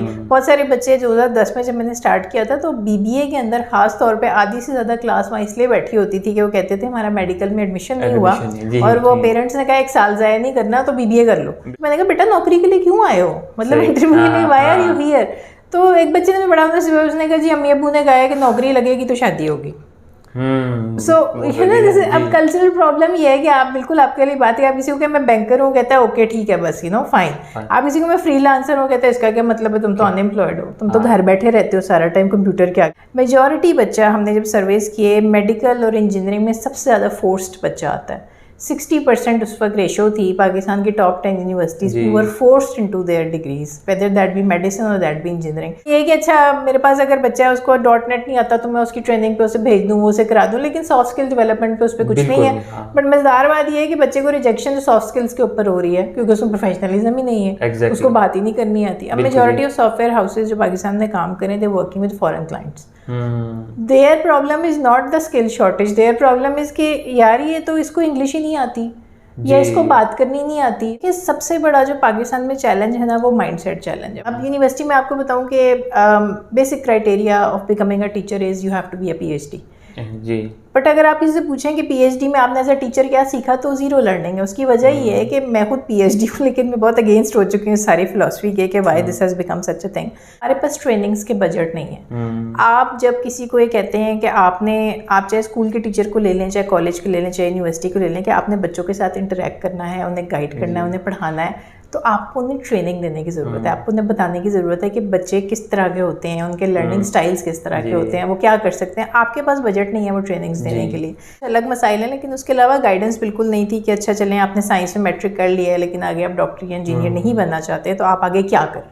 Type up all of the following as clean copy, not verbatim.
बहुत सारे बच्चे 2010 में जब मैंने स्टार्ट किया था तो बीबीए के अंदर खास तौर पे आधी से ज़्यादा क्लास वहाँ इसलिए बैठी होती थी कि वो कहते थे हमारा मेडिकल में एडमिशन नहीं हुआ और वो पेरेंट्स ने कहा 1 साल ज़ाया नहीं करना तो बीबीए कर लो। मैंने कहा बेटा नौकरी के लिए क्यों आए हो, मतलब इंटरव्यू के लिए वाई आर यू हियर। तो एक बच्चे ने बड़ा उसने कहा जी अम्मी अबू ने कहा कि नौकरी लगेगी तो शादी होगी। सो है ना, जैसे अब कल्चरल प्रॉब्लम ये है कि आप बिल्कुल आपके लिए बात है, आप किसी को क्या मैं बैंकर हूँ कहता है ओके ठीक है बस फाइन। आप किसी को मैं फ्रीलांसर हूँ कहता है इसका क्या मतलब है, तुम तो अनएम्प्लॉयड हो, तुम तो घर बैठे रहते हो सारा टाइम कंप्यूटर के आगे। मेजॉरिटी बच्चा हमने जब सर्वेस किए मेडिकल और इंजीनियरिंग में सबसे ज़्यादा फोर्स्ड बच्चा आता है। 60% उस वक्त रेशो थी पाकिस्तान की top 10 universities were forced into their degrees whether that be medicine और दैट बी इंजीनियरिंग। ये कि अच्छा मेरे पास अगर बच्चा है उसको .NET नहीं आता तो मैं उसकी ट्रेनिंग पे उसे भेज दूँ, वो उसे करा दूँ, लेकिन सॉफ्ट स्किल डेवलपमेंट पे उस पर कुछ नहीं है। बट मजेदार बात ये है कि बच्चे को रिजेक्शन सॉफ्ट स्किल्स के ऊपर हो रही है क्योंकि उसमें प्रोफेशनलिज्म ही नहीं है, उसको बात ही नहीं करनी आती। अब मेजॉरिटी ऑफ सॉफ्टवेयर हाउसेज जो पाकिस्तान में काम करें they working with foreign clients. Their problem is not the skill shortage, their problem is कि यार ये तो इसको इंग्लिश ही नहीं आती या इसको बात करनी नहीं आती। कि सबसे बड़ा जो पाकिस्तान में चैलेंज है ना वो माइंडसेट चैलेंज है। अब यूनिवर्सिटी में आपको बताऊं कि basic criteria of becoming a teacher is you have to be a PhD जी। बट अगर आप इससे पूछें कि PhD में आपने एज अ टीचर क्या सीखा तो ज़ीरो लर्निंग है। उसकी वजह ये है कि मैं खुद PhD हूँ लेकिन मैं बहुत अगेंस्ट हो चुकी हूँ सारी फिलोसफी के कि why this has become such a thing. हमारे पास ट्रेनिंग्स के बजट नहीं है। आप जब किसी को ये कहते हैं कि आप चाहे स्कूल के टीचर को ले लें, चाहे कॉलेज को ले लें, चाहे यूनिवर्सिटी को ले लें, कि आपने बच्चों के साथ इंटरेक्ट करना है, उन्हें गाइड करना है, उन्हें पढ़ाना है, तो आपको उन्हें ट्रेनिंग देने की ज़रूरत है। आपको उन्हें बताने की ज़रूरत है कि बच्चे किस तरह के होते हैं, उनके लर्निंग स्टाइल्स किस तरह के होते हैं, वो क्या कर सकते हैं। आपके पास बजट नहीं है वो ट्रेनिंग्स देने के लिए। अलग मसाइल है, लेकिन उसके अलावा गाइडेंस बिल्कुल नहीं थी कि अच्छा चलें आपने साइंस में मैट्रिक कर लिया है लेकिन आगे आप डॉक्टर या इंजीनियर नहीं बनना चाहते तो आप आगे क्या करें।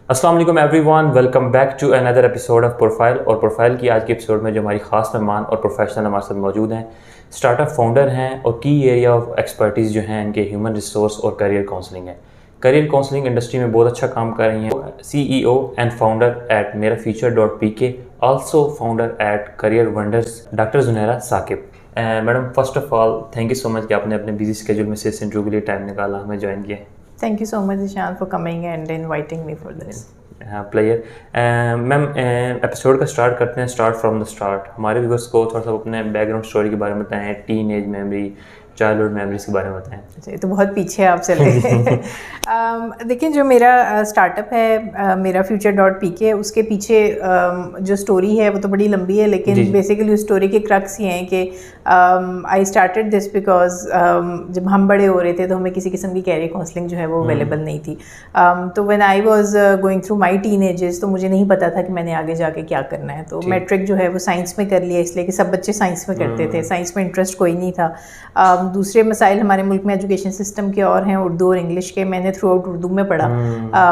अस्सलाम वालेकुम everyone, welcome back to another episode of profile. और प्रोफाइल की आज के एपिसोड में जो हमारी खास मेहमान और प्रोफेशनल हमारे साथ मौजूद हैं, स्टार्टअप फाउंडर हैं और की एरिया ऑफ एक्सपर्टीज़ जो हैं इनके ह्यूमन रिसोर्स और करियर काउंसलिंग है। करियर काउंसलिंग इंडस्ट्री में बहुत अच्छा काम कर रही हैं। CEO and founder at merafuture.pk, also founder at career wonders, doctor Junaira Saqib. Madam first of all thank you so much कि आपने अपने बिजी स्केड्यूल में से इस इंटरव्यू के लिए टाइम निकाला, हमें ज्वाइन किया। Thank you so much, Ishan, for coming and inviting me for this. Player ma'am, episode का स्टार्ट करते हैं, स्टार्ट फ्रॉम द स्टार्ट। हमारे व्यूअर्स को थोड़ा सा अपने बैकग्राउंड स्टोरी के बारे में बताएं, teen age memory, childhood memories के बारे में बताएं। अच्छा, तो बहुत पीछे आप चले गए। देखिए जो मेरा स्टार्टअप है merafuture.pk, उसके पीछे जो स्टोरी है वो तो बड़ी लंबी है, लेकिन बेसिकली उस स्टोरी के क्रक्स ये हैं कि आई स्टार्टेड दिस बिकॉज जब हम बड़े हो रहे थे तो हमें किसी किस्म की कैरियर काउंसलिंग जो है वो अवेलेबल नहीं थी। तो when I was going through my teenage तो मुझे नहीं पता था कि मैंने आगे जाके क्या करना है। तो मैट्रिक जो है वो साइंस में कर लिया, इसलिए कि सब बच्चे साइंस में करते थे, साइंस में इंटरेस्ट कोई नहीं था। दूसरे मसाइल हमारे मुल्क में एजुकेशन सिस्टम के और हैं, उर्दू और इंग्लिश के। मैंने थ्रू आउट उर्दू में पढ़ा,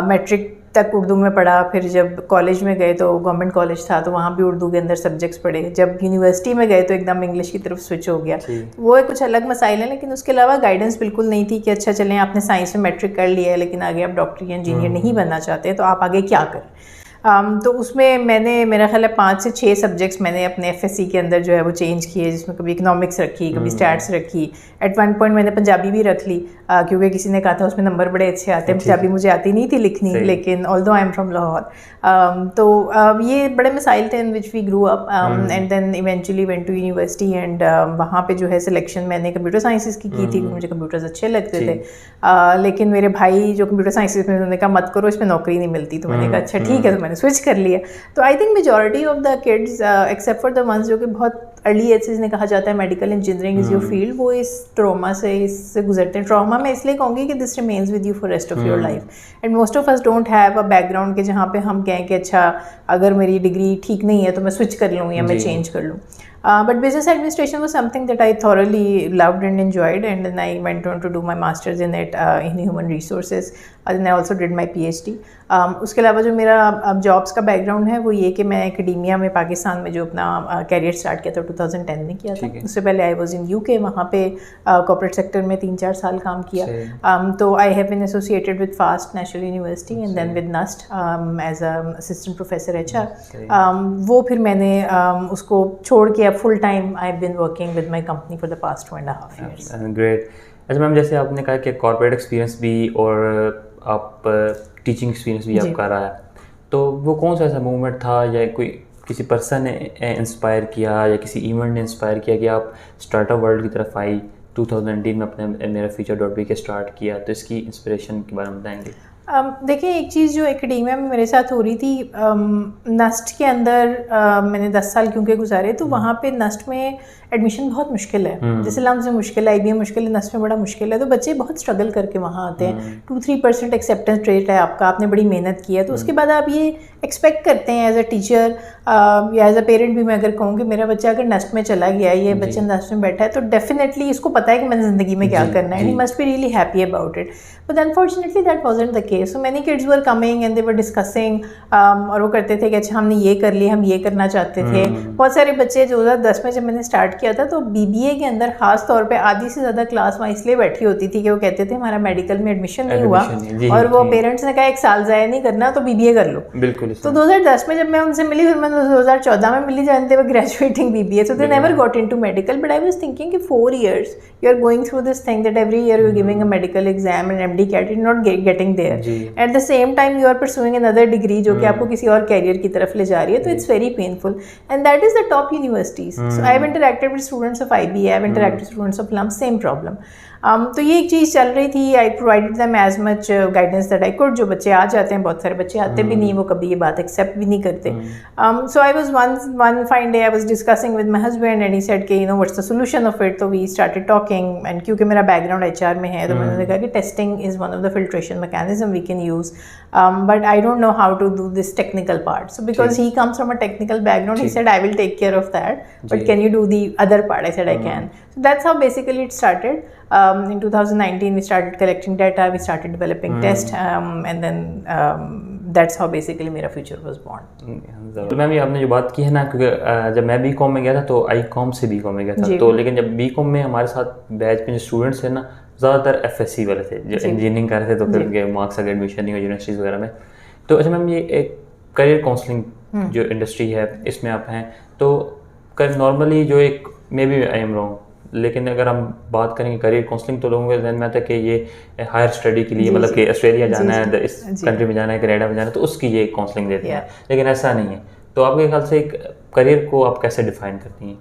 मैट्रिक तक उर्दू में पढ़ा, फिर जब कॉलेज में गए तो गवर्नमेंट कॉलेज था तो वहाँ भी उर्दू के अंदर सब्जेक्ट्स पढ़े। जब यूनिवर्सिटी में गए तो एकदम इंग्लिश की तरफ स्विच हो गया। वो कुछ अलग मसाइल है, लेकिन उसके अलावा गाइडेंस बिल्कुल नहीं थी कि अच्छा चलें आपने साइंस में मैट्रिक कर लिया है लेकिन आगे आप डॉक्टर या इंजीनियर नहीं बनना चाहते तो आप आगे क्या करें। तो उसमें मैंने मेरा ख्याल है 5 से 6 सब्जेक्ट्स मैंने अपने FSC के अंदर जो है वो चेंज किए, जिसमें कभी इकोनॉमिक्स रखी, कभी स्टैट्स रखी। एट वन पॉइंट मैंने पंजाबी भी रख ली क्योंकि किसी ने कहा था उसमें नंबर बड़े अच्छे आते हैं। पंजाबी मुझे आती नहीं थी लिखनी, लेकिन although I am from Lahore. तो ये बड़े मसाइल थे in which we grew up and then eventually went to university and वहाँ पे जो है सिलेक्शन मैंने कंप्यूटर साइंसेस की थी क्योंकि मुझे कंप्यूटर्स अच्छे लगते थे। लेकिन मेरे भाई जो कंप्यूटर साइंसेस में, उन्होंने कहा मत करो, इसमें नौकरी नहीं मिलती। तो मैंने कहा अच्छा ठीक है, तो मैंने स्विच कर लिया। तो I think majority of the kids except for the ones जो कि बहुत अर्ली एज से कहा जाता है medical engineering is your field, वो इस ट्रॉमा से इससे गुजरते हैं। ट्रॉमा मैं इसलिए कहूँगी कि this remains with you for rest of your life and most of us don't have a background के जहाँ पे हम कहें कि अच्छा अगर मेरी डिग्री ठीक नहीं है तो मैं स्विच कर लूँ या मैं चेंज कर लूँ। But business administration was something that I thoroughly loved and enjoyed, and then I went on to do my masters in it in human resources, and then I also did my PhD. उसके अलावा जो मेरा jobs का background है वो ये कि मैं एकेडेमिया में पाकिस्तान में जो अपना कैरियर स्टार्ट किया था 2010 में किया था। उससे पहले आई वाज इन UK, वहाँ पे कॉर्पोरेट सेक्टर में 3-4 साल काम किया। तो I have been associated with FAST National University and then with NUST as a assistant professor HR। वो फिर मैंने उसको छोड़ के full time I have been working with my company for the past 2.5 years। Great. अच्छा मैम, जैसे आपने कहा कि कॉर्पोरेट एक्सपीरियंस भी और आप टीचिंग एक्सपीरियंस भी आपका रहा है, तो वो कौन सा ऐसा मूवमेंट था या कोई किसी पर्सन ने इंस्पायर किया या किसी इवेंट ने इंस्पायर किया कि आप स्टार्टअप वर्ल्ड की तरफ आई 2019 में अपने मेरा future.pk स्टार्ट किया, तो इसकी इंस्पिरेशन के बारे में बताएंगे? देखिए, एक चीज़ जो एकेडेमिया में मेरे साथ हो रही थी, नस्ट के अंदर मैंने 10 साल क्योंकि गुजारे, तो वहाँ पे नस्ट में एडमिशन बहुत मुश्किल है। जैसे लाम से मुश्किल है, IBM मुश्किल है, नस्ट में बड़ा मुश्किल है, तो बच्चे बहुत स्ट्रगल करके वहाँ आते हैं। 2-3% एक्सेप्टेंस रेट है आपका, आपने बड़ी मेहनत की है, तो उसके बाद आप ये एक्सपेक्ट करते हैं एज अ टीचर या एज अ पेरेंट भी। मैं अगर कहूँ कि मेरा बच्चा अगर नस्ट में चला गया है, ये बच्चा नस्ट में बैठा है, तो डेफिनेटली इसको पता है कि मैंने ज़िंदगी में क्या करना है, he must be really happy about it. But unfortunately that wasn't the case. So many kids were coming and they were discussing, और वो करते थे कि अच्छा हमने ये कर लिया, हम ये करना चाहते थे। बहुत सारे बच्चे 2010 में जब मैंने स्टार्ट किया था, तो BBA के अंदर खास तौर पे आधी से ज़्यादा क्लास वहाँ इसलिए बैठी होती थी कि वो कहते थे हमारा मेडिकल में एडमिशन नहीं हुआ, और वो पेरेंट्स ने कहा 1 साल ज़ाया नहीं करना तो BBA कर लो। बिल्कुल। तो 2010 में जब मैं उनसे मिली, फिर मैं 2014 में मिली, जानते हुए graduating BBA, so they never got into medical, but I was thinking कि 4 years you are going through this thing that every year you are giving a medical exam and MD CAT, you're not getting there. At the same time you are pursuing another degree जो कि आपको किसी और career की तरफ ले जा रही है, तो it's very painful, and that is the top universities. So I have interacted with students of IBA, I have interacted with students of LUMS, same problem. तो ये एक चीज़ चल रही थी। I provided them as much guidance that I could. जो बच्चे आ जाते हैं, बहुत सारे बच्चे आते भी नहीं, वो कभी ये बात एक्सेप्ट भी नहीं करते। So I was one fine day I was discussing with my husband and he said कि what's the solution of it. तो वी स्टार्टेड टॉकिंग, एंड क्योंकि मेरा बैकग्राउंड HR में है, तो मैंने कहा कि testing is one of the filtration mechanism we can use, but I don't know how to do this technical part. So because he comes from a technical background, he said I will take care of that, but can you do the other part? I said I can. So that's how basically it started. In 2019 we started collecting data, we started developing test, and then that's how basically मेरा future was born. तो ma'am ये आपने जो बात की है ना, क्योंकि जब मैं BCom में गया था तो ICOM से BCom में गया था, तो लेकिन जब BCom में हमारे साथ बैच में जो स्टूडेंट्स थे ना, ज़्यादातर FSC वाले थे जो इंजीनियरिंग कर रहे थे, तो फिर उनके मार्क्स अगर एडमिशन नहीं हो यूनिवर्सिटीज़ वगैरह में। तो अच्छा मैम, ये एक करियर काउंसलिंग जो इंडस्ट्री है इसमें आप हैं, तो नॉर्मली जो एक maybe I am wrong, लेकिन अगर हम बात करेंगे करियर काउंसलिंग, तो लोगों के जहन में आता है कि ये हायर स्टडी के लिए, मतलब कि ऑस्ट्रेलिया जाना है, इस कंट्री में जाना है, कनाडा में जाना है, तो उसकी ये काउंसलिंग देते हैं, लेकिन ऐसा नहीं है। तो आपके ख्याल से एक करियर को आप कैसे डिफाइन करती हैं?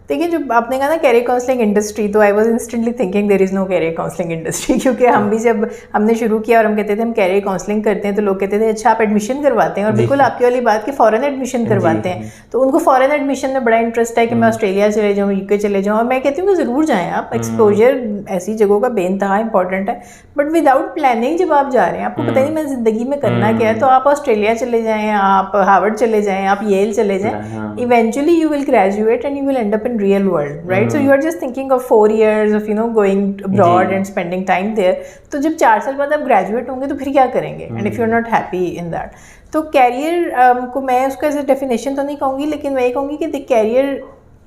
देखिए, जब आपने कहा ना कैरियर काउंसलिंग इंडस्ट्री, तो I was instantly thinking there is no career counselling industry, क्योंकि हम भी जब हमने शुरू किया और हम कहते थे हम कैरियर काउंसलिंग करते हैं, तो लोग कहते थे अच्छा आप एडमिशन करवाते हैं, और बिल्कुल आपकी वाली बात कि फ़ॉरेन एडमिशन करवाते हैं। तो उनको फ़ॉरेन एडमिशन में बड़ा इंटरेस्ट है कि मैं ऑस्ट्रेलिया चले जाऊँ, UK चले जाऊँ, और मैं कहती हूँ कि ज़रूर जाएँ आप, एक्सपोजर ऐसी जगहों का बेइंतहा इंपॉर्टेंट है, बट विदाउट प्लानिंग जब आप जा रहे हैं, आपको पता नहीं मैं ज़िंदगी में करना क्या है, तो आप ऑस्ट्रेलिया चले जाएँ, आप हार्वर्ड चले जाएँ, आप येल चले जाएँ, eventually you will graduate and you will and up in real world, right? So you are just thinking of 4 years of going abroad and spending time there. तो जब 4 साल बाद आप ग्रेजुएट होंगे तो फिर क्या करेंगे? And if you're not happy in that, तो कैरियर को मैं उसका एज ए डेफिनेशन तो नहीं कहूँगी, लेकिन मैं ये कहूँगी कि the career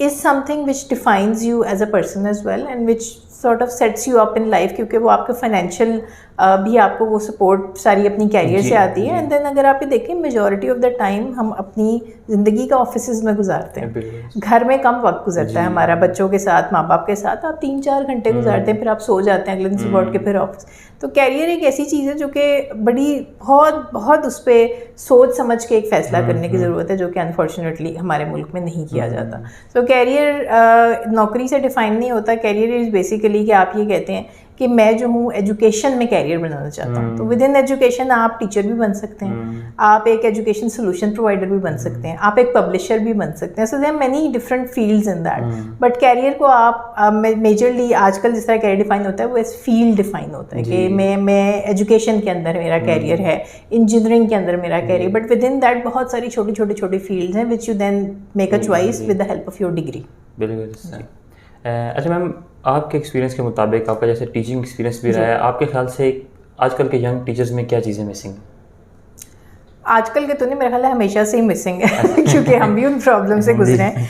is something which defines you as a person as well, and which sort of sets you up in life, क्योंकि वो आपके फाइनेंशियल भी आपको वो सपोर्ट सारी अपनी कैरियर से आती है। एंड देन अगर आप ये देखें, मेजॉरिटी ऑफ द टाइम हम अपनी ज़िंदगी का ऑफिस में गुजारते हैं, घर में कम वक्त गुजरता है हमारा, बच्चों के साथ, माँ बाप के साथ आप 3-4 घंटे गुजारते हैं, फिर आप सो जाते हैं, अगले दिन सुबह उठ के फिर ऑफिस। तो कैरियर एक ऐसी चीज़ है जो कि बड़ी बहुत उस पर सोच समझ के एक फ़ैसला करने की ज़रूरत है, जो कि अनफॉर्चुनेटली हमारे मुल्क में नहीं किया जाता। सो कैरियर नौकरी से डिफ़ाइन नहीं होता। कैरियर इज़ बेसिकली कि आप ये कहते हैं कि मैं जो हूँ एजुकेशन में कैरियर बनाना चाहता हूँ, तो विद इन एजुकेशन आप टीचर भी बन सकते हैं, आप एक एजुकेशन सोल्यूशन प्रोवाइडर भी बन सकते हैं, आप एक पब्लिशर भी बन सकते हैं। So there are many different fields in that, but career को आप मेजरली आजकल जिस तरह कैरियर डिफाइन होता है वो एज फील्ड डिफाइन होता है कि मैं एजुकेशन के अंदर मेरा कैरियर है, इंजीनियरिंग के अंदर मेरा career, but within that बहुत सारी छोटी फील्ड्स हैं which you then make a choice with the help of your degree. बिल्कुल। अच्छा मैम, आपके एक्सपीरियंस के मुताबिक, आपका जैसे टीचिंग एक्सपीरियंस भी रहा है, आपके ख्याल से आजकल के यंग टीचर्स में क्या चीज़ें मिसिंग हैं? आजकल के तो नहीं, मेरा ख्याल है हमेशा से ही मिसिंग है क्योंकि हम भी उन प्रॉब्लम से गुजरे हैं।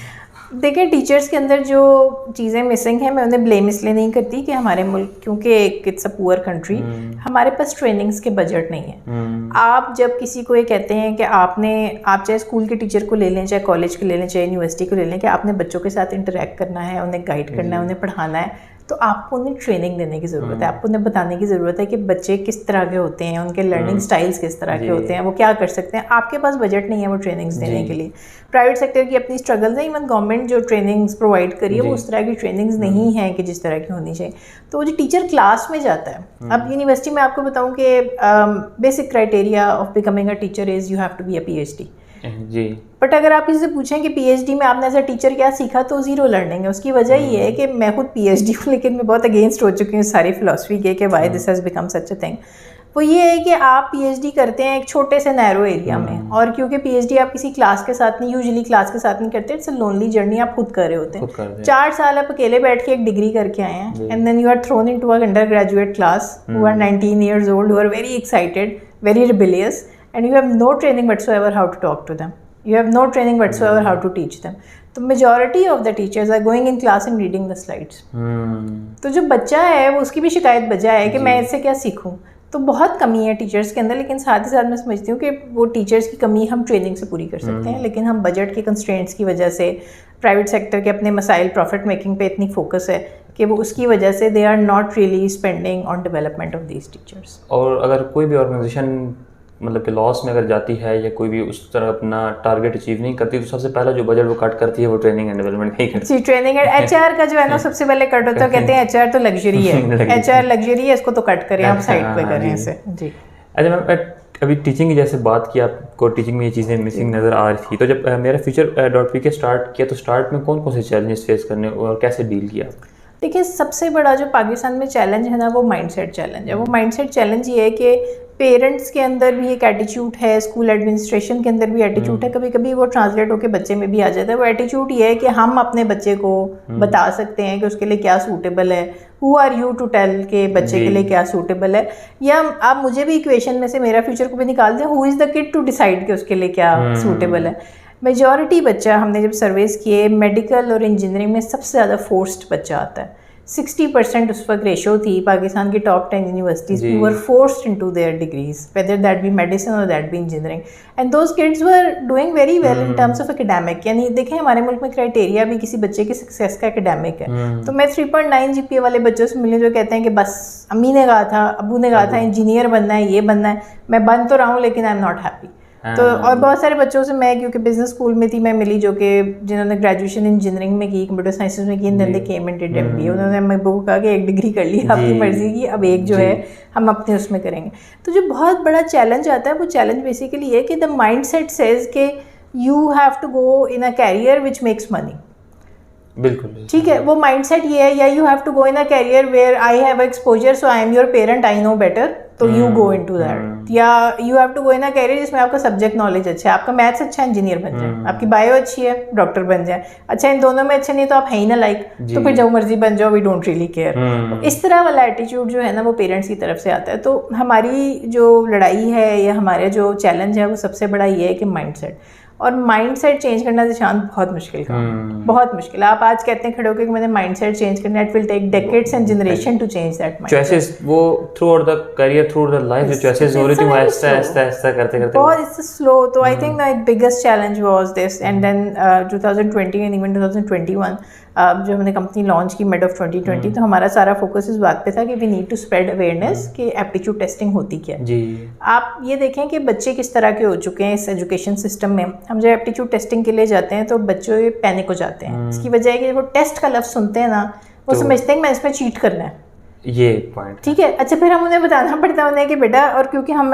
देखिए, टीचर्स के अंदर जो चीज़ें मिसिंग हैं, मैं उन्हें ब्लेम इसलिए नहीं करती कि हमारे मुल्क, क्योंकि इट्स अ पुअर कंट्री, हमारे पास ट्रेनिंग्स के बजट नहीं है। आप जब किसी को ये कहते हैं कि आप चाहे स्कूल के टीचर को ले लें, चाहे कॉलेज को ले लें, चाहे यूनिवर्सिटी को ले लें, कि आपने बच्चों के साथ इंटरेक्ट करना है, उन्हें गाइड करना है, उन्हें पढ़ाना है, तो आपको उन्हें ट्रेनिंग देने की ज़रूरत है, आपको उन्हें बताने की ज़रूरत है कि बच्चे किस तरह के होते हैं, उनके लर्निंग स्टाइल्स किस तरह के होते हैं, वो क्या कर सकते हैं। आपके पास बजट नहीं है वो ट्रेनिंग्स देने के लिए। प्राइवेट सेक्टर की अपनी स्ट्रगल्स हैं, इवन गवर्नमेंट जो ट्रेनिंग्स प्रोवाइड करी है वो उस तरह की ट्रेनिंग्स नहीं है कि जिस तरह की होनी चाहिए। तो वो जो टीचर क्लास में जाता है, अब यूनिवर्सिटी में आपको बताऊँ कि basic criteria of becoming a teacher is you have to be a PhD जी। बट अगर आप किसी से पूछें कि PhD में आपने एज अ टीचर क्या सीखा, तो ज़ीरो लर्निंग है। उसकी वजह ये है कि मैं खुद PhD हूँ, लेकिन मैं बहुत अगेंस्ट हो चुकी हूँ सारी फिलॉसफी के कि why this has become such a thing. वो ये है कि आप PhD करते हैं एक छोटे से नैरो एरिया में, और क्योंकि PhD आप किसी क्लास के साथ नहीं, यूजुअली क्लास के साथ नहीं करते, इट्स अ लोनली जर्नी, आप खुद कर रहे होते हैं। 4 साल आप अकेले बैठ के एक डिग्री करके आए हैं, and then you are thrown into a undergraduate class who are 19 years old, who are very excited, very rebellious, and you have no training whatsoever how to talk to them. You have no training whatsoever how to teach them. तो majority of the teachers are going in class and reading the slides. तो जो बच्चा है वो उसकी भी शिकायत बजा है कि मैं इससे क्या सीखूं। तो बहुत कमी है टीचर्स के अंदर, लेकिन साथ ही साथ मैं समझती हूँ कि वो टीचर्स की कमी हम ट्रेनिंग से पूरी कर सकते हैं, लेकिन हम बजट के कंस्ट्रेंट्स की वजह से, प्राइवेट सेक्टर के अपने मसाइल प्रॉफिट मेकिंग पे इतनी फोकस है कि वो उसकी वजह से they are not really spending on development of these teachers. और अगर कोई भी ऑर्गेनाइजेशन मतलब कि लॉस में अगर जाती है या कोई भी उस तरह अपना टारगेट अचीव नहीं करती, तो सबसे पहला जो बजट वो कट करती है वो ट्रेनिंग एंड डेवलपमेंट नहीं करती। ट्रेनिंग एंड HR का जो है ना सबसे पहले कट होता है। कहते हैं HR तो लग्जरी है, HR लग्जरी है, इसको तो कट करें, आप साइड पे करें इसे। जी। अच्छा मैम, अभी टीचिंग की जैसे बात की, आपको टीचिंग में ये चीज़ें मिसिंग नज़र आ रही थी, तो जब मेरा future.pk स्टार्ट किया तो स्टार्ट में कौन कौन से चैलेंजेस फेस करने और कैसे डील किया? देखिए, सबसे बड़ा जो पाकिस्तान में चैलेंज है ना वो माइंडसेट चैलेंज है। वो माइंडसेट चैलेंज ये है कि पेरेंट्स के अंदर भी एक एटीट्यूड है, स्कूल एडमिनिस्ट्रेशन के अंदर भी एटीट्यूड है, कभी कभी वो ट्रांसलेट होकर बच्चे में भी आ जाता है। वो एटीट्यूड ये है कि हम अपने बच्चे को बता सकते हैं कि उसके लिए क्या सूटेबल है, who are you to tell के बच्चे के लिए क्या सूटेबल है। या आप मुझे भी इक्वेशन में से मेरा फ्यूचर को भी निकाल दें, who is the kid to decide कि उसके लिए क्या सूटेबल है। मेजॉरिटी बच्चा, हमने जब सर्वेस किए, मेडिकल और इंजीनियरिंग में सबसे ज़्यादा फोर्स्ड बच्चा आता है। 60% उस वक्त रेशो थी पाकिस्तान की top 10 universities who were forced into their degrees, whether that be medicine or that be engineering, and those kids were doing very well in terms of academic। यानी देखें, हमारे मुल्क में क्राइटेरिया भी किसी बच्चे की सक्सेस का एकेडमिक है। तो मैं 3.9 GPA वाले बच्चों से मिली जो कहते हैं कि बस अम्मी ने कहा था, अबू ने कहा था इंजीनियर बनना है, ये बनना है, मैं बन तो रहा हूँ लेकिन आई एम नॉट हैप्पी। तो और बहुत सारे बच्चों से मैं, क्योंकि बिजनेस स्कूल में थी, मैं मिली जो कि जिन्होंने ग्रेजुएशन इंजीनियरिंग में की, कंप्यूटर साइंसेज में की, and then they came and did MBA। उन्होंने मेरे को कहा कि एक डिग्री कर ली, आपकी मर्जी की, अब एक जो है हम अपने उसमें करेंगे। तो जो बहुत बड़ा चैलेंज आता है वो चैलेंज बेसिकली ये कि द माइंड सेट सेज कि you have to go in a career which makes money. बिल्कुल ठीक है, वो माइंडसेट ये है, या you have to go in a career where I have exposure so I am your parent, I know better, तो you go into that. या you have to go in a career जिसमें आपका subject knowledge अच्छा है, आपका maths अच्छा है, engineer बन जाए, आपकी बायो अच्छी है, डॉक्टर बन जाए। अच्छा, इन दोनों में अच्छे नहीं तो आप है ही ना लाइक, तो फिर जो मर्जी बन जाओ, वी डोंट रियली केयर। इस तरह वाला एटीट्यूड जो है ना वो पेरेंट्स की तरफ से आता है। तो हमारी जो लड़ाई है या हमारे जो चैलेंज है वो सबसे बड़ा ये है कि माइंडसेट, और माइंडसेट चेंज करना निशान बहुत मुश्किल काम है, बहुत मुश्किल है। आप आज कहते हैं खड़े होकर कि मैंने माइंडसेट चेंज करना, it will take decades and generation to change that mindset. Choices वो throughout the career, throughout the life, जो चॉइसेस हो रही थी वो ऐसा करते करते बहुत इट्स स्लो। तो I think the biggest challenge was this, and then 2020 and even 2021 जो हमने कंपनी लॉन्च की मिड ऑफ 2020, तो हमारा सारा फोकस इस बात पे था कि we need to spread awareness कि एप्टीट्यूड टेस्टिंग होती क्या है। जी। आप ये देखें कि बच्चे किस तरह के हो चुके हैं इस एजुकेशन सिस्टम में। हम जब एप्टीट्यूड टेस्टिंग के लिए जाते हैं तो बच्चे पैनिक हो जाते हैं। इसकी वजह है कि वो टेस्ट का लफ्ज़ सुनते हैं ना, वो समझते हैं कि मैं इसमें चीट करना है। ये पॉइंट ठीक है। अच्छा, फिर हम उन्हें बताना पड़ता है उन्हें कि बेटा, और क्योंकि हम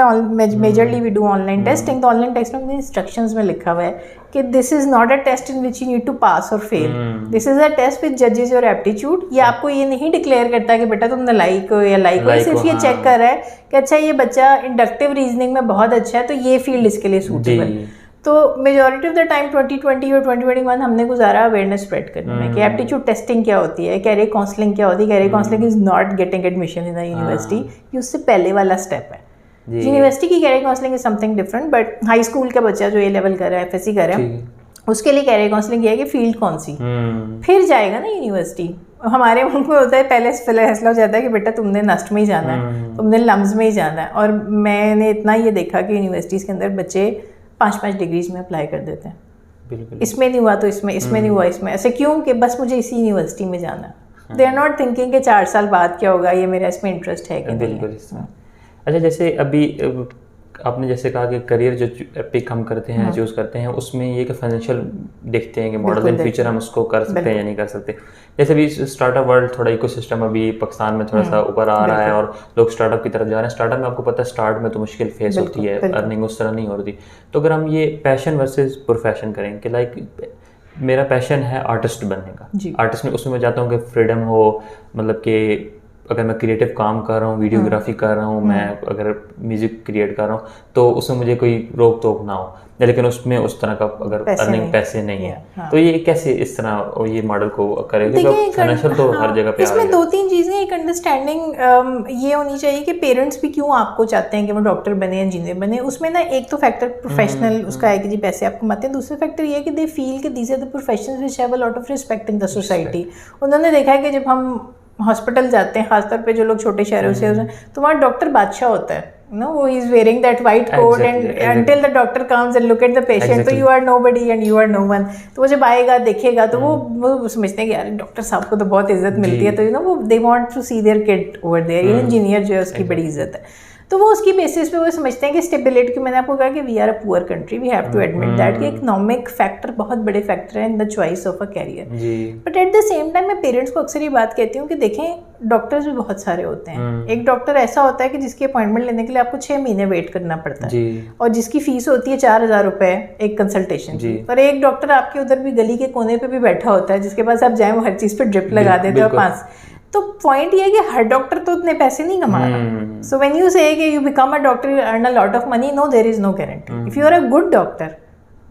majorly we do online testing, तो ऑनलाइन टेस्टिंग में इंस्ट्रक्शंस में लिखा हुआ है कि this is not a test in which you need to pass और fail, this is a test which जजेस योर एप्टीट्यूड। ये आपको ये नहीं डिक्लेयर करता कि बेटा तुमने लाइक हो या लाइक हो, सिर्फ ये चेक कर रहा है कि अच्छा ये बच्चा इंडक्टिव रीजनिंग में बहुत अच्छा है तो ये फील्ड इसके लिए सूटेबल। तो मेजॉरिटी ऑफ द टाइम 2020 और 2021 हमने गुजारा अवेयरनेस स्प्रेड करने में कि एप्टीट्यूड टेस्टिंग क्या होती है, कैरियर काउंसलिंग क्या होती है। Career counselling is not getting admission in the university, ये उससे पहले वाला स्टेप है। यूनिवर्सिटी की career counselling is something different, but high school का बच्चा जो A-लेवल कर रहा है, FSC कर रहा है, उसके लिए कैरियर काउंसलिंग ये है कि फील्ड कौन सी, फिर जाएगा ना यूनिवर्सिटी। हमारे मुल्क में होता है पहले फैसला हो जाता है कि बेटा तुमने नस्ट में ही जाना है, तुमने लम्स में ही जाना है। और मैंने इतना ये देखा कि यूनिवर्सिटीज़ के अंदर बच्चे 5-5 डिग्रीज में अप्लाई कर देते हैं। बिल्कुल। इसमें नहीं हुआ तो इसमें, इसमें नहीं हुआ इसमें, ऐसे क्यों कि बस मुझे इसी यूनिवर्सिटी में जाना है। दे आर नॉट थिंकिंग कि 4 साल बाद क्या होगा, ये मेरा इसमें इंटरेस्ट है कि नहीं है। अच्छा, जैसे अभी आपने जैसे कहा कि करियर जो पिक हम करते हैं, चूज़ करते हैं, उसमें ये कि फाइनेंशियल देखते हैं कि मॉडल इन फ्यूचर हम उसको कर सकते हैं या नहीं कर सकते। जैसे अभी स्टार्टअप वर्ल्ड थोड़ा इकोसिस्टम अभी पाकिस्तान में थोड़ा सा ऊपर आ रहा है और लोग स्टार्टअप की तरफ जा रहे हैं। स्टार्टअप में आपको पता है स्टार्ट में तो मुश्किल फेस होती है, अर्निंग उस तरह नहीं हो रही। तो अगर हम ये पैशन वर्सेस प्रोफेशन करें कि लाइक मेरा पैशन है आर्टिस्ट बनने का, आर्टिस्ट में उसमें मैं चाहता हूँ कि फ्रीडम हो, मतलब कि अगर मैं क्रिएटिव काम कर रहा हूँ, वीडियोग्राफी कर रहा हूँ, मैं अगर म्यूजिक क्रिएट कर रहा हूँ तो उसमें मुझे कोई रोक टोक ना हो, लेकिन उसमें उस तरह का अगर अर्निंग पैसे नहीं है तो ये कैसे इस तरह ये मॉडल को करेंगे? फाइनेंशियल तो हर जगह पे इसमें 2-3 चीज़ें, एक अंडरस्टैंडिंग ये होनी चाहिए कि पेरेंट्स भी क्यों आपको चाहते हैं कि वो डॉक्टर बने, इंजीनियर बने। उसमें ना एक तो फैक्टर प्रोफेशनल उसका है कि जी पैसे आप कमाते हैं, दूसरा फैक्टर ये है कि दे फील कि these are the professions which have a lot of respect in the society. उन्होंने देखा है कि जब हम हॉस्पिटल जाते हैं, खासतौर पे जो लोग छोटे शहरों से तो वहाँ डॉक्टर बादशाह होता है, नो, वो is wearing that white coat and until the doctor comes and look at the patient, तो you are nobody and you are no one. तो वो जब आएगा देखेगा तो वो समझते हैं कि यार डॉक्टर साहब को तो बहुत इज्जत मिलती है, तो यू नो वो they want to see their kid over there. Engineer जो है उसकी बड़ी इज्जत है, तो वो उसकी बेसिस पे वो समझते हैं कि स्टेबिलिटी, मैंने आपको कहा कि we are a poor country, we have to admit that कि इकोनॉमिक फैक्टर बहुत बड़े फैक्टर है in the choice of a career. But at the same time मैं पेरेंट्स को अक्सर ये बात कहती हूँ कि देखें डॉक्टर्स भी बहुत सारे होते हैं। एक डॉक्टर ऐसा होता है कि जिसकी अपॉइंटमेंट लेने के लिए आपको 6 महीने वेट करना पड़ता है और जिसकी फीस होती है 4,000 रुपये एक कंसल्टेशन की। और एक डॉक्टर आपके उधर भी गली के कोने पे भी बैठा होता है जिसके पास आप जाएं वो हर चीज़ पे ड्रिप लगा देते हैं 5। तो पॉइंट ये है कि हर डॉक्टर तो उतने पैसे नहीं कमा रहा। सो व्हेन यू से कि you become a doctor, you earn a lot of money, no, there is no guarantee. If you are a good doctor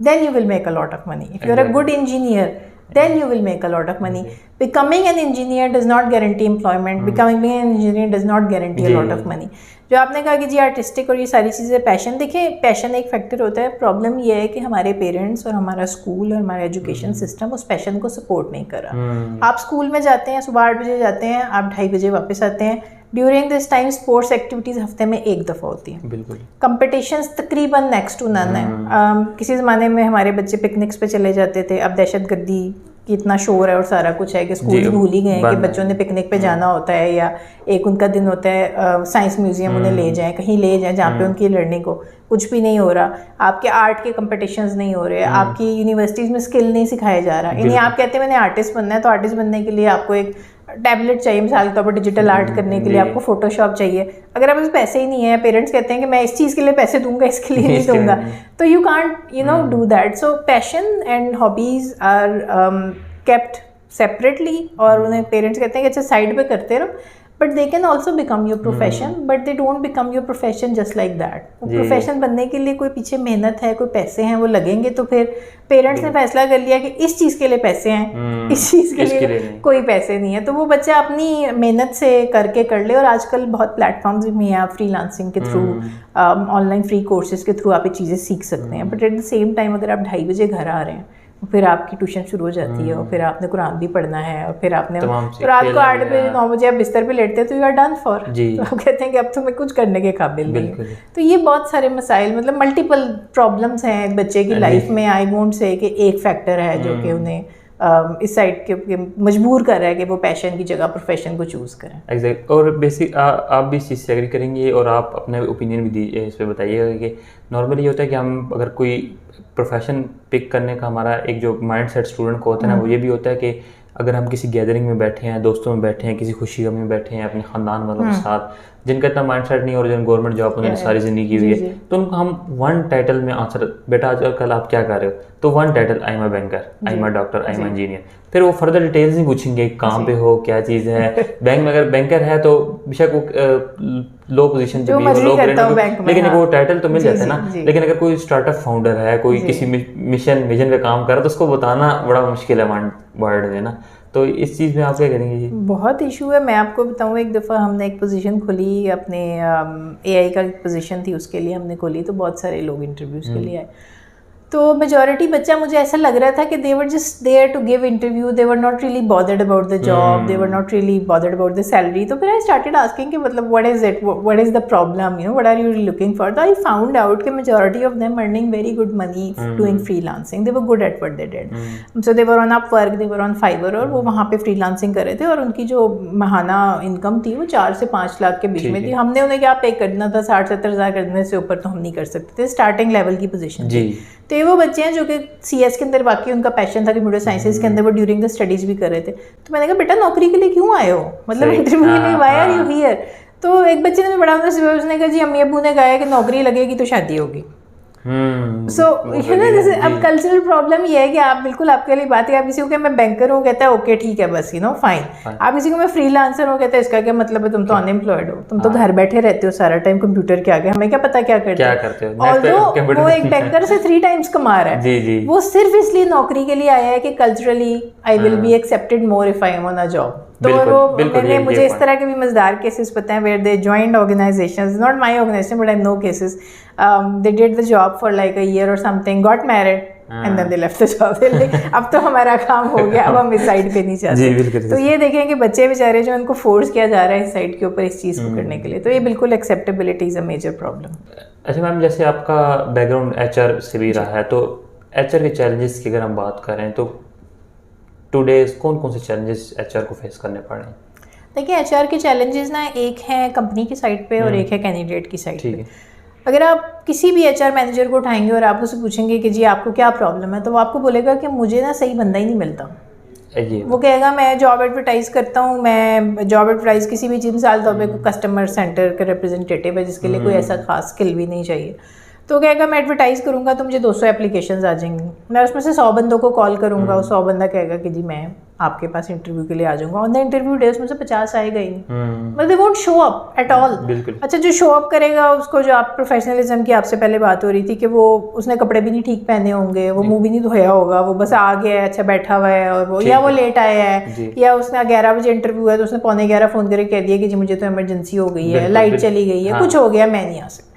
then you will make a lot of money. If you are a good engineer, then you will make a lot of money. Becoming an engineer does not guarantee employment. Becoming an engineer does not guarantee a lot of money. जो आपने कहा कि जी artistic और ये सारी चीज़ें passion, देखिए passion एक फैक्टर होता है। प्रॉब्लम ये है कि हमारे पेरेंट्स और हमारा स्कूल और हमारा एजुकेशन सिस्टम उस पैशन को सपोर्ट नहीं कर रहा। आप स्कूल में जाते हैं, सुबह 8 बजे जाते हैं, आप 2:30 बजे वापस आते हैं। During this time sports activities हफ्ते में 1 दफ़ा होती हैं। बिल्कुल। कंपटीशंस तकरीबन नेक्स्ट टू नन है। किसी ज़माने में हमारे बच्चे पिकनिक्स पे चले जाते थे, अब दहशतगर्दी कि इतना शोर है और सारा कुछ है कि स्कूल भूल ही गए हैं कि बच्चों ने पिकनिक पे जाना होता है, या एक उनका दिन होता है साइंस म्यूजियम उन्हें ले जाएं, कहीं ले जाएं जहाँ पे उनकी लर्निंग हो। कुछ भी नहीं हो रहा, आपके आर्ट के कंपटीशंस नहीं हो रहे, आपकी यूनिवर्सिटीज़ में स्किल नहीं सिखाया जा रहा। यानी आप कहते हैं मैंने आर्टिस्ट बनना है, तो आर्टिस्ट बनने के लिए आपको एक टैबलेट चाहिए, मिसाल के तौर पर डिजिटल आर्ट करने के लिए आपको फोटोशॉप चाहिए। अगर आप पैसे ही नहीं है, पेरेंट्स कहते हैं कि मैं इस चीज़ के लिए पैसे दूंगा, इसके लिए नहीं दूंगा, तो you can't you know do that. So passion and hobbies are kept separately, और उन्हें पेरेंट्स कहते हैं कि अच्छा साइड पे करते रहो, but they can also become your profession, but they don't become your profession just like that. Profession बनने के लिए कोई पीछे मेहनत है, कोई पैसे हैं, वो लगेंगे। तो फिर पेरेंट्स ने फैसला कर लिया कि इस चीज़ के लिए पैसे हैं, इस चीज़ के लिए कोई पैसे नहीं है, तो वो बच्चा अपनी मेहनत से करके कर ले। और आजकल बहुत प्लेटफॉर्म्स भी हैं, आप फ्रीलांसिंग के थ्रू, ऑनलाइन फ्री कोर्सेज के थ्रू आप ये चीज़ें सीख सकते हैं। But at the same time अगर आप 2:30 बजे घर आ रहे हैं, फिर आपकी ट्यूशन शुरू हो जाती है, और फिर आपने कुरान भी पढ़ना है, और फिर आपने रात को 8 बजे 9 बजे आप बिस्तर पे लेटते हैं, तो यू आर डन फॉर। तो आप कहते हैं कि अब तो मैं कुछ करने के काबिल नहीं हूँ। तो ये बहुत सारे मसाइल, मतलब मल्टीपल प्रॉब्लम्स हैं बच्चे की लाइफ में। आई वोंट से कि एक फैक्टर है जो कि उन्हें इस साइड के मजबूर कर रहा है कि वो पैशन की जगह प्रोफेशन को चूज़ करें। एग्जैक्ट। और बेसिक आप भी इस चीज़ से एग्री करेंगे, और आप अपने ओपिनियन भी दीजिए, इस पर बताइएगा कि नॉर्मली ये होता है कि हम अगर कोई प्रोफेशन पिक करने का हमारा एक जो माइंड सेट स्टूडेंट को होता है ना, वो ये भी होता है कि अगर हम किसी गैदरिंग में बैठे हैं, दोस्तों में बैठे हैं, किसी खुशी गम में बैठे हैं अपने ख़ानदान वालों के साथ, जिनका इतना माइंड सेट नहीं, और जिन गवर्नमेंट जॉब उन्होंने सारी ज़िंदगी की हुई है, तो उनको हम वन टाइटल में आंसर, बेटा आज कल आप क्या कर रहे हो, तो one title, I am a banker, I am a doctor, I am engineer. फिर वो फर्दर डिटेल्स नहीं पूछेंगे कहाँ पे हो, क्या चीज़ है। बैंक में अगर बैंकर है तो बेशक वो लो पोजीशन पे भी हो, लो लेकिन वो टाइटल तो मिल जाता है ना। लेकिन अगर कोई स्टार्टअप फाउंडर है, कोई किसी मिशन विजन पे काम कर रहा है, तो उसको बताना बड़ा मुश्किल है वर्ड में ना। तो इस चीज़ में आप क्या करेंगे जी? बहुत इशू है। मैं आपको बताऊँ, एक दफ़ा हमने एक पोजीशन खोली, अपने AI का पोजीशन थी, उसके लिए हमने खोली, तो बहुत सारे लोग इंटरव्यूज़ के लिए आए। तो मेजॉरिटी बच्चा मुझे ऐसा लग रहा था कि they were just there to give interview, they were not really bothered about the job, they were not really bothered about the salary. तो फिर आई स्टार्टेड आस्किंग कि मतलब what is it, what is the problem, you know, what are you looking for. तो I found out कि majority of them earning very good money doing freelancing. They were good at what they did. So they were on Upwork, they were on Fiverr, और वो वहाँ पे freelancing कर रहे थे और उनकी जो महाना इनकम थी वो 4 से 5 लाख के बीच में थी. हमने उन्हें क्या पे करना था, 60-70 हज़ार करने से ऊपर तो हम नहीं कर सकते थे. स्टार्टिंग लेवल की पोजीशन थी. तो ये वो बच्चे हैं जो कि CS के अंदर वाकई उनका पैशन था, कंप्यूटर साइंसेज के अंदर वो ड्यूरिंग द स्टडीज भी कर रहे थे. तो मैंने कहा बेटा नौकरी के लिए क्यों आए हो, मतलब इंटरव्यू के लिए व्हाई आर यू हियर. तो एक बच्चे ने बड़ा उसने कहा जी अम्मी अब्बू ने कहा है कि नौकरी लगेगी तो शादी होगी. सो यू नो जैसे अब कल्चरल प्रॉब्लम ये है कि आप बिल्कुल आपके लिए बात है, आप किसी को मैं बैंकर हूँ कहता है ओके ठीक है बस, यू नो फाइन. आप किसी को मैं फ्रीलांसर हूँ कहता है इसका क्या मतलब है, तुम तो अनएम्प्लॉयड हो, तुम तो घर बैठे रहते हो सारा टाइम कंप्यूटर के आगे, हमें क्या पता क्या करते हो. ऑल्दो वो एक बैंकर से 3 टाइम्स कमा रहा है, वो सिर्फ इसलिए नौकरी के लिए आया है कि culturally I will be accepted more if I am on a job. तो वो मैंने मुझे इस तरह के भी मजेदार केसेस पता है where they joined organisations, not my organisation but I know cases, they did the job for like a year और something, got married and then they left the job. अब तो हमारा काम हो गया, अब हम इस साइड पे नहीं चाहते. तो ये देखें कि बच्चे बेचारे जो उनको फोर्स किया जा रहा है इस साइड के ऊपर इस चीज़ को करने के लिए, तो ये बिल्कुल acceptability is a major problem. अच्छा मैम, जैसे आपका बैकग्राउंड HR से भी रहा है, तो HR के चैलेंजेस की अगर हम बात करें तो टुडे कौन कौन से चैलेंजेस HR को फेस करने पड़ रहे हैं? देखिए HR के चैलेंजेस ना एक है कंपनी की साइड पे और एक है कैंडिडेट की साइड पे. अगर आप किसी भी HR मैनेजर को उठाएंगे और आप उससे पूछेंगे कि जी आपको क्या प्रॉब्लम है, तो वो आपको बोलेगा कि मुझे ना सही बंदा ही नहीं मिलता. वो कहेगा मैं जॉब एडवर्टाइज करता हूँ, मैं जॉब एडवर्टाइज किसी भी चीज़, मिसाल तौर पर कस्टमर सेंटर का रिप्रेजेंटेटिव है जिसके लिए कोई ऐसा खास स्किल भी नहीं चाहिए, तो कहेगा मैं एडवर्टाइज करूँगा तो मुझे 200 एप्लीकेशंस आ जाएंगी, मैं उसमें से 100 बंदों को कॉल करूँगा, वो 100 बंदा कहेगा कि जी मैं आपके पास इंटरव्यू के लिए आ जाऊँगा. ऑन द इंटरव्यू डे उसमें से 50 आएगा ही नहीं, मतलब they won't show up at all. अच्छा जो शो अप करेगा उसको, जो आप प्रोफेशनलिज्म की आपसे पहले बात हो रही थी कि वो उसने कपड़े भी नहीं ठीक पहने होंगे, वो मुंह भी नहीं धोया होगा, वो बस आ गया है, अच्छा बैठा हुआ है, और वो या वो लेट आया है, या उसने 11 बजे इंटरव्यू है तो उसने 11:15 फ़ोन करके कह दिया कि जी मुझे तो इमरजेंसी हो गई है, लाइट चली गई है, कुछ हो गया, मैं नहीं आ सकता.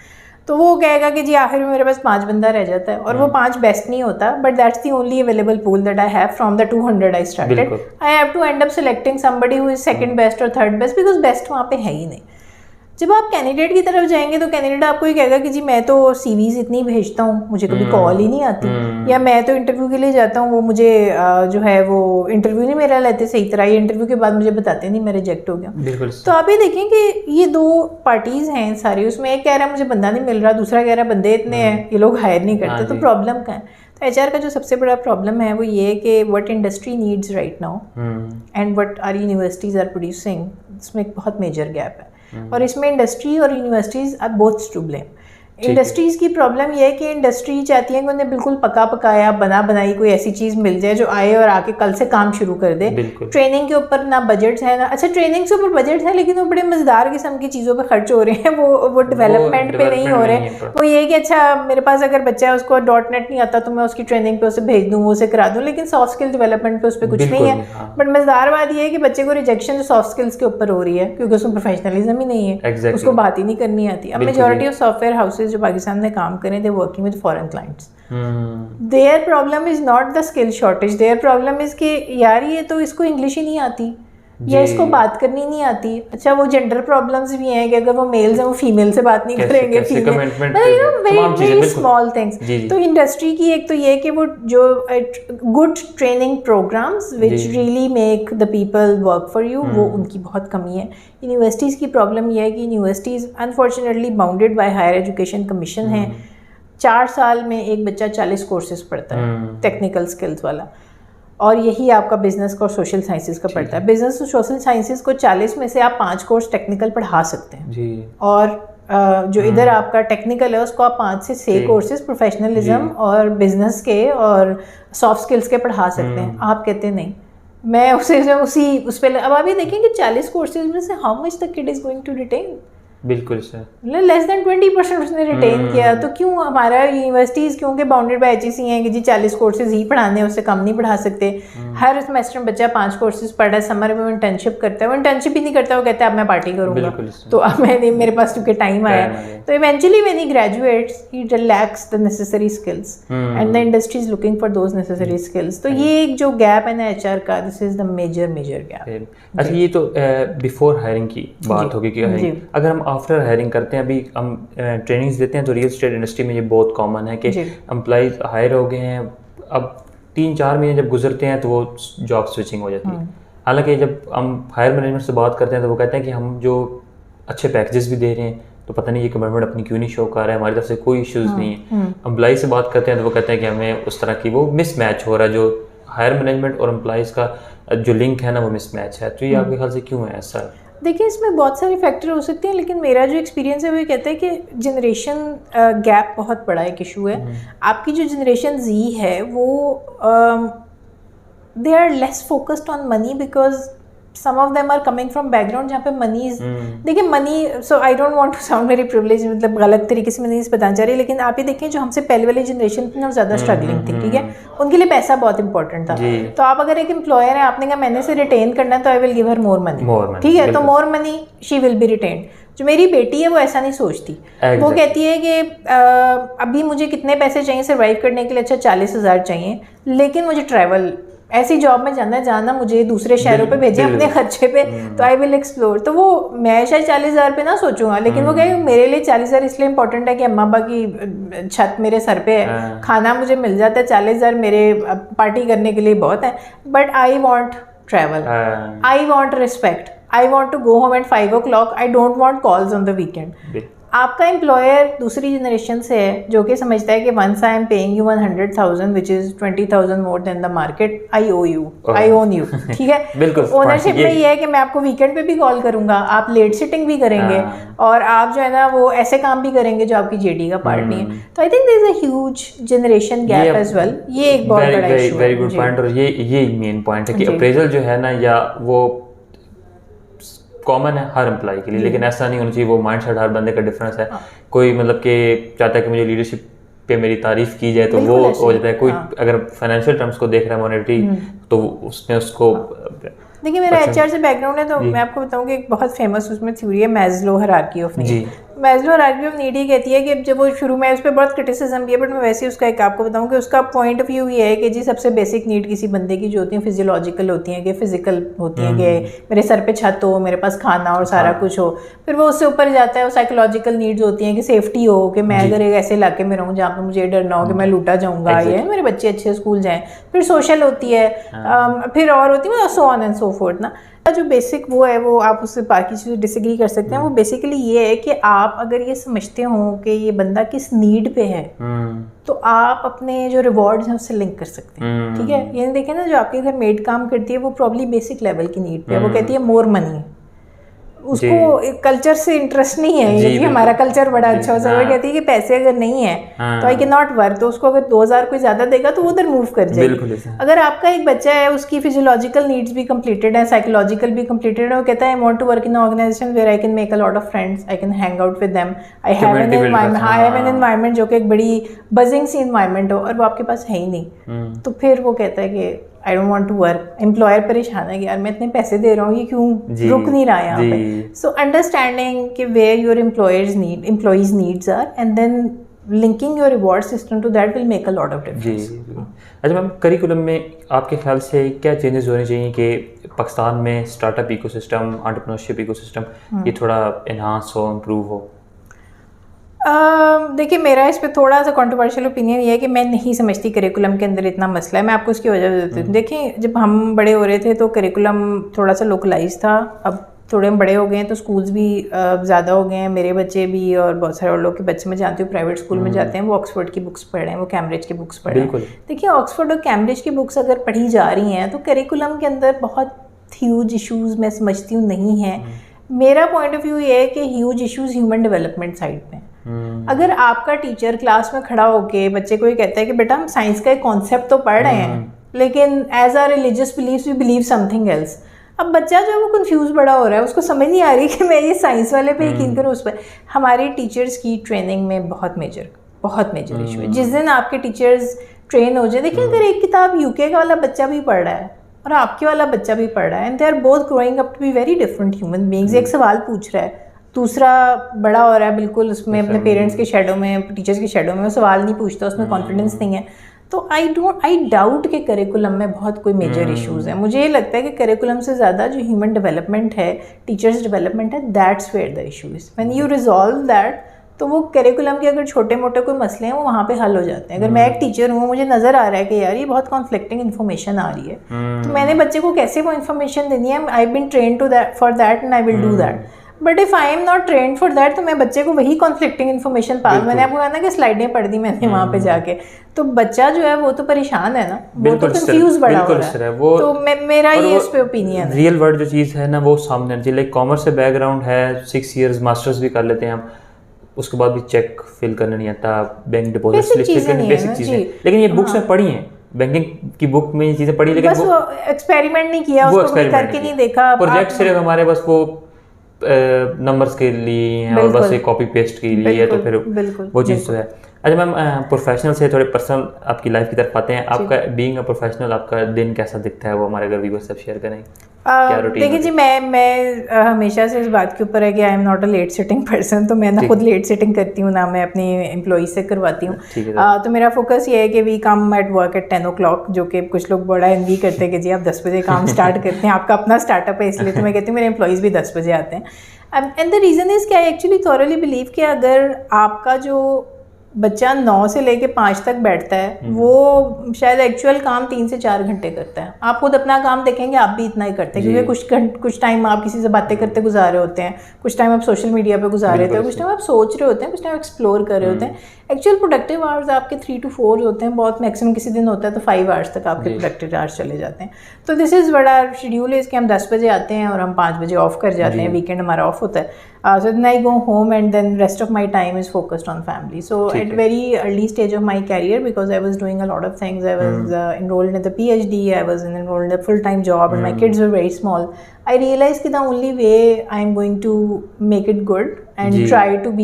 तो वो कहेगा कि जी आखिर में मेरे पास 5 बंदा रह जाता है, और वो 5 बेस्ट नहीं होता, but that's the only available pool that I have from the 200 I started. I have to end up selecting somebody who is second best और थर्ड बेस्ट, बिकॉज बेस्ट वहाँ पे है ही नहीं. जब आप कैंडिडेट की तरफ जाएंगे तो कैंडिडेट आपको ये कहेगा कि जी मैं तो CVs इतनी भेजता हूँ, मुझे कभी कॉल ही नहीं आती, या मैं तो इंटरव्यू के लिए जाता हूँ, वो मुझे जो है वो इंटरव्यू नहीं मेरा लेते सही तरह, ये इंटरव्यू के बाद मुझे बताते नहीं मैं रिजेक्ट हो गया. तो आप ये देखें कि ये 2 पार्टीज़ हैं सारी, उसमें एक कह रहा है मुझे बंदा नहीं मिल रहा, दूसरा कह रहा है बंदे इतने हैं ये लोग हायर नहीं करते. तो प्रॉब्लम क्या है? तो HR का जो सबसे बड़ा प्रॉब्लम है वो ये है कि what industry needs right now and what are universities are producing, इसमें एक बहुत मेजर गैप है. और इसमें इंडस्ट्री और universities are both to blame. Industries की प्रॉब्लम यह है कि इंडस्ट्री चाहती है कि उन्हें बिल्कुल पका पकाया बना बनाई कोई ऐसी चीज़ मिल जाए जो आए और आके कल से काम शुरू कर दे. ट्रेनिंग के ऊपर ना बजट्स है ना, अच्छा ट्रेनिंग के ऊपर बजट है लेकिन वो बड़े मज़ेदार किस्म की चीज़ों पे खर्च हो रहे हैं, वो डेवलपमेंट पे नहीं हो रहे. वो ये है कि अच्छा मेरे पास अगर बच्चा है उसको .NET नहीं आता तो मैं उसकी ट्रेनिंग पे उसे भेज दूँ, वो उसे करा दूँ, लेकिन सॉफ्ट स्किल डेवलपमेंट पे उस पर कुछ नहीं है. बट मज़ेदार बात ये है कि बच्चे को रिजेक्शन जो सॉफ्ट स्किल्स के ऊपर हो रही है क्योंकि उसमें प्रोफेशनलिज्म ही नहीं है, उसको बात ही नहीं करनी आती. अब मेजॉरिटी ऑफ सॉफ्टवेयर हाउसेज जो पाकिस्तान में काम करें, they working with foreign clients. Their problem is not the skill shortage, their problem is कि यार ये तो इसको इंग्लिश ही नहीं आती या इसको बात करनी नहीं आती. अच्छा वो जेंडर प्रॉब्लम्स भी हैं कि अगर वो मेल्स हैं वो फीमेल से बात नहीं करेंगे, वेरी स्मॉल थिंग्स. तो इंडस्ट्री की एक तो ये कि वो जो good training programmes which really make the people work for you, वो उनकी बहुत कमी है. यूनिवर्सिटीज़ की प्रॉब्लम यह है कि universities unfortunately bounded by higher education commission है. 4 साल में एक बच्चा 40 कोर्सेज पढ़ता है टेक्निकल स्किल्स वाला, और यही आपका बिजनेस और सोशल साइंसेज का पढ़ता है. बिजनेस और सोशल साइंसेज को 40 में से आप 5 कोर्स टेक्निकल पढ़ा सकते हैं जी. और जो इधर आपका टेक्निकल है उसको आप 5 से 6 कोर्सेज प्रोफेशनलिज्म और बिजनेस के और सॉफ्ट स्किल्स के पढ़ा सकते हैं. आप कहते हैं नहीं, मैं उस पर अब आप ये देखें कि 40 कोर्सेज में से how much the kid is going to retain. बिल्कुल सर, लेस देन 20% उसने रिटेन किया. तो क्यों हमारा यूनिवर्सिटीज़ क्योंकि बाउंडेड बाय HEC हैं कि जी 40 कोर्सेज ही पढ़ाने, उससे कम नहीं पढ़ा सकते. हर सेमेस्टर में बच्चा 5 कोर्सेज पढ़ रहा है, समर में वो इंटर्नशिप करता है, वो इंटर्नशिप भी नहीं करता, वो कहता है अब मैं पार्टी करूँगा, तो अब मैं नहीं, मेरे पास क्योंकि टाइम आया। तो eventually when he graduates he lacks the necessary skills and the industry is looking for those necessary skills. तो ये एक जो गैप है ना HR का, this is the major gap. अच्छा, ये तो बिफोर हायरिंग की बात होगी कि अगर हम आफ्टर हायरिंग करते हैं, अभी हम ट्रेनिंग्स देते हैं, तो रियल एस्टेट इंडस्ट्री में ये बहुत कॉमन है कि एम्प्लॉइज हायर हो गए हैं, अब 3-4 महीने जब गुजरते हैं तो वो जॉब स्विचिंग हो जाती है। हालांकि जब हम हायर मैनेजमेंट से बात करते हैं तो वो कहते हैं कि हम जो अच्छे पैकेजेस भी दे रहे हैं, तो पता नहीं ये कमिटमेंट अपनी क्यों नहीं शो कर रहा है, हमारी तरफ से कोई इश्यूज़ नहीं है। एम्प्लॉय से बात करते हैं तो वो कहते हैं कि हमें उस तरह की वो मिसमैच हो रहा है, जो हायर मैनेजमेंट और एम्प्लॉयज़ का जो लिंक है ना वो मिसमैच है। तो ये आपके ख्याल से क्यों है ऐसा? देखिए, इसमें बहुत सारे फैक्टर हो सकते हैं, लेकिन मेरा जो एक्सपीरियंस है वो ये कहता है कि जनरेशन गैप बहुत बड़ा एक इशू है। आपकी जो जनरेशन Z है वो they are less focused on money because some of them are coming from background जहाँ पे मनी देखिए, money, so I don't want to sound very privilege, मतलब गलत तरीके से मैं नहीं बताना चाह रही, लेकिन आप ये देखें जो हमसे पहले वाली जनरेशन थी ना, ज़्यादा स्ट्रगलिंग थी, ठीक है, उनके लिए पैसा बहुत इंपॉर्टेंट था। तो आप अगर एक एम्प्लॉयर है, आपने कहा मैंने से रिटेन करना है, तो I will give her more money, ठीक है, तो more money she will be retained. जो मेरी बेटी है वो ऐसा नहीं सोचती, वो कहती है कि अभी मुझे कितने पैसे चाहिए सर्वाइव करने के लिए, अच्छा 40,000 चाहिए, लेकिन मुझे ट्रैवल ऐसी जॉब में जाना है जहाँ मुझे दूसरे शहरों पे भेजे अपने खर्चे पे, तो आई विल एक्सप्लोर। तो वो मैं शायद 40,000 पे ना सोचूंगा, लेकिन वो कहे मेरे लिए 40,000 इसलिए इंपॉर्टेंट है कि अम्मा अब्बा की छत मेरे सर पे है, खाना मुझे मिल जाता है, 40,000 मेरे पार्टी करने के लिए बहुत है, but I want travel, I want respect, I want to go home at 5 o'clock, I don't want calls on the weekend. आपका एम्प्लॉयर दूसरी जनरेशन से है जो कि समझता है कि once I am paying you 100,000 which is 20,000 more than the market, I owe you, I own you, ठीक है। बिल्कुल, ओनरशिप में ये है कि मैं आपको वीकेंड पे भी कॉल करूंगा, आप लेट सिटिंग भी करेंगे, और आप जो है ना वो ऐसे काम भी करेंगे जो आपकी JD का पार्ट नहीं है। तो I think there is a huge generation gap as well, ये एक बहुत बड़ा इशू है। वेरी गुड पॉइंट, और ये मेन पॉइंट है कि अप्रेजल जो है ना, या वो कॉमन है हर एम्प्लॉय के लिए, लेकिन ऐसा नहीं होना चाहिए, वो माइंडसेट हर बंदे का डिफरेंस है। कोई मतलब कि चाहता है कि मुझे लीडरशिप पे मेरी तारीफ की जाए, तो वो हो जाता है। कोई अगर फाइनेंशियल टर्म्स को देख रहा है, मॉनेटरी, तो उसने उसको देखिए, मेरा HR से बैकग्राउंड है, तो मैं आपको बताऊं कि एक बहुत फेमस उसमें थ्योरी है Maslow hierarchy of need. Maslow hierarchy of need ही कहती है कि जब वो शुरू में, उस पर बहुत क्रिटिसिज्म भी है, बट मैं वैसे ही उसका एक आपको बताऊं कि उसका पॉइंट ऑफ व्यू ये है कि जी सबसे बेसिक नीड किसी बंदे की जो होती है फिजियोलॉजिकल होती हैं, कि फिजिकल होती हैं, कि मेरे सर पे छत हो, मेरे पास खाना और सारा कुछ हो। फिर वो उससे ऊपर जाता है, वो साइकोलॉजिकल नीड्स होती हैं कि सेफ्टी हो, कि मैं अगर एक ऐसे इलाके में रहूँ जहाँ पर मुझे डर ना हो कि मैं लूटा जाऊँगा, या मेरे बच्चे अच्छे स्कूल जाएँ। फिर सोशल होती है, फिर और होती है so on and so fourth ना। जो बेसिक वो है, वो आप उससे बाकी चीज़ें डिसएग्री कर सकते हैं, वो बेसिकली ये है कि आप अगर ये समझते हो कि ये बंदा किस नीड पे है, तो आप अपने जो रिवॉर्ड्स हैं उससे लिंक कर सकते हैं, ठीक है। ये देखें ना, जो आपके घर मेड काम करती है वो प्रॉब्ली बेसिक लेवल की नीड पे है, वो कहती है मोर मनी, उसको कल्चर से इंटरेस्ट नहीं है, ये हमारा कल्चर बड़ा अच्छा हो सकता है, कहती है कि पैसे अगर नहीं है तो आई कैन नॉट वर्क, तो उसको अगर 2,000 कोई ज्यादा देगा तो वो उधर मूव कर जाएगी। अगर आपका एक बच्चा है, उसकी फिजियोलॉजिकल नीड्स भी कंप्लीटेड है, साइकोलॉजिकल भी कंप्लीटेड है, वो कहता है I want to work in organization where I can make a lot of friends, I can hang out with them, I have an environment जो कि एक बड़ी बजिंग सी एनवायरनमेंट हो, और वो आपके पास है ही नहीं, तो फिर वो कहता है कि I don't want to work. Employer परेशान है कि यार मैं इतने पैसे दे रहा हूँ, ये क्यों रुक नहीं रहा यहाँ पे। सो अंडरस्टैंडिंग कि where your employees needs are and then linking your reward system to that will make a lot of difference. अच्छा मैम, करिकुलम में आपके ख्याल से क्या चेंजेस होने चाहिए कि पाकिस्तान में स्टार्टअप इकोसिस्टम, एंटरप्रेन्योरशिप इकोसिस्टम ये थोड़ा इन्हांस हो, इम्प्रूव हो? देखिए, मेरा इस पे थोड़ा सा कंट्रोवर्शियल ओपिनियन ये है कि मैं नहीं समझती करिकुलम के अंदर इतना मसला है। मैं आपको उसकी वजह देती हूँ। देखिए, जब हम बड़े हो रहे थे तो करिकुलम थोड़ा सा लोकलाइज था, अब थोड़े हम बड़े हो गए हैं तो स्कूल्स भी ज़्यादा हो गए हैं। मेरे बच्चे भी और बहुत सारे और लोग के बच्चे मैं जानती हूँ प्राइवेट स्कूल में जाते हैं, वो ऑक्सफोर्ड की बुक्स पढ़ रहे हैं, वो कैम्ब्रिज की बुक्स पढ़ रहे हैं। देखिए, ऑक्सफोर्ड और कैम्ब्रिज की बुक्स अगर पढ़ी जा रही हैं तो करिकुलम के अंदर बहुत ह्यूज इशूज़ मैं समझती हूँ नहीं है। मेरा पॉइंट ऑफ व्यू ये है कि huge issues human development side पे। अगर आपका टीचर क्लास में खड़ा होके बच्चे को ये कहता है कि बेटा हम साइंस का एक कॉन्सेप्ट तो पढ़ रहे हैं, लेकिन as are religious beliefs we believe something else. अब बच्चा जो वो कंफ्यूज बड़ा हो रहा है, उसको समझ नहीं आ रही कि मैं ये साइंस वाले पे यकीन करूँ उस पर। हमारे टीचर्स की ट्रेनिंग में बहुत मेजर इशू है। जिस दिन आपके टीचर्स ट्रेन हो जाए, देखिए अगर एक किताब यूके का वाला बच्चा भी पढ़ रहा है और आपके वाला बच्चा भी पढ़ रहा है, and they are both growing up to be very different human beings. एक सवाल पूछ रहा है, दूसरा बड़ा हो रहा है बिल्कुल उसमें अपने पेरेंट्स के शेडो में, टीचर्स के शेडो में, वो सवाल नहीं पूछता, उसमें कॉन्फिडेंस नहीं है। तो आई डाउट कि करिकुलम में बहुत कोई मेजर इश्यूज़ हैं। मुझे ये लगता है कि करिकुलम से ज़्यादा जो ह्यूमन डेवलपमेंट है, टीचर्स डेवलपमेंट है, that's where the issue is. When you resolve that, तो वो करिकुलम के अगर छोटे मोटे कोई मसले हैं वो वहाँ पे हल हो जाते हैं। अगर मैं एक टीचर हूँ, मुझे नज़र आ रहा है कि यार ये बहुत कॉन्फ्लिक्टिंग इन्फॉर्मेशन आ रही है, तो मैंने बच्चे को कैसे वो इन्फॉर्मेशन देनी है, I been train to that for that and I will do that. But if I am not trained for that, तो मैं बच्चे को वही कॉन्फ्लिक्टिंग इन्फॉर्मेशन पास, मैंने आपको कहा ना कि स्लाइडें पढ़ दी मैंने वहाँ पे जाके, तो बच्चा जो है वो तो परेशान है ना, वो तो कंफ्यूज बड़ा हो रहा है। तो मेरा ये इस पे ओपिनियन है। रियल वर्ल्ड जो चीज़ है ना वो सामने आनी चाहिए। लाइक कॉमर्स से बैकग्राउंड है, 6 years मास्टर्स भी कर लेते हैं हम, उसके बाद भी चेक फिल करना नहीं आता, बैंक डिपॉजिट स्लिप फिल करनी, बेसिक चीज़ें, लेकिन ये बुक्स में पढ़ी हैं, बैंकिंग की बुक में ये चीज़ें पढ़ी, लेकिन वो एक्सपेरिमेंट नहीं किया, उसको करके नहीं देखा। प्रोजेक्ट सिर्फ हमारे बस वो नंबर्स के लिए हैं और बस एक कॉपी पेस्ट के लिए है, तो फिर वो चीज़ तो है। अच्छा मैम, प्रोफेशनल से थोड़े पर्सनल आपकी लाइफ की तरफ आते हैं। आपका बीइंग अ प्रोफेशनल आपका दिन कैसा दिखता है, वो हमारे अगर व्यूअर्स सब शेयर करें। देखिए जी, मैं हमेशा से इस बात के ऊपर है कि I am not a late sitting person, तो मैं ना खुद लेट सिटिंग करती हूँ ना मैं अपनी एम्प्लॉई से करवाती हूँ। तो मेरा फोकस ये है कि we come at work at 10 o'clock, जो कि कुछ लोग बड़ा एनवी करते हैं कि जी आप 10 बजे काम स्टार्ट करते हैं, आपका अपना स्टार्टअप है इसलिए, तो मैं कहती हूँ मेरे एम्प्लॉइज़ भी 10 बजे आते हैं। एंड द रीज़न इज़ कि आई एक्चुअली थॉरली बिलीव कि अगर आपका जो बच्चा 9 से लेके 5 तक बैठता है, वो शायद एक्चुअल काम 3 से 4 घंटे करता है। आप खुद अपना काम देखेंगे, आप भी इतना ही करते हैं, क्योंकि कुछ टाइम आप किसी से बातें करते गुजारे होते हैं, कुछ टाइम आप सोशल मीडिया पे गुजार रहे होते हैं, कुछ टाइम आप सोच रहे होते हैं, कुछ टाइम एक्सप्लोर कर रहे होते हैं। एक्चुअल प्रोडक्टिव आवर्स आपके 3 to 4 होते हैं, बहुत मैक्सिमम किसी दिन होता है तो 5 hours तक आपके प्रोडक्टिव आवर्स चले जाते हैं। तो this is what our schedule is कि हम 10 बजे आते हैं और हम 5 बजे ऑफ कर जाते हैं, वीकेंड हमारा ऑफ होता है। So then I go home and then rest of my time is focused on family. So at very early stage of my career, because I was doing a lot of things, I was enrolled in the PhD, I was enrolled in a full-time job, and my kids were very small. I realized that the only way I'm going to make it good and try to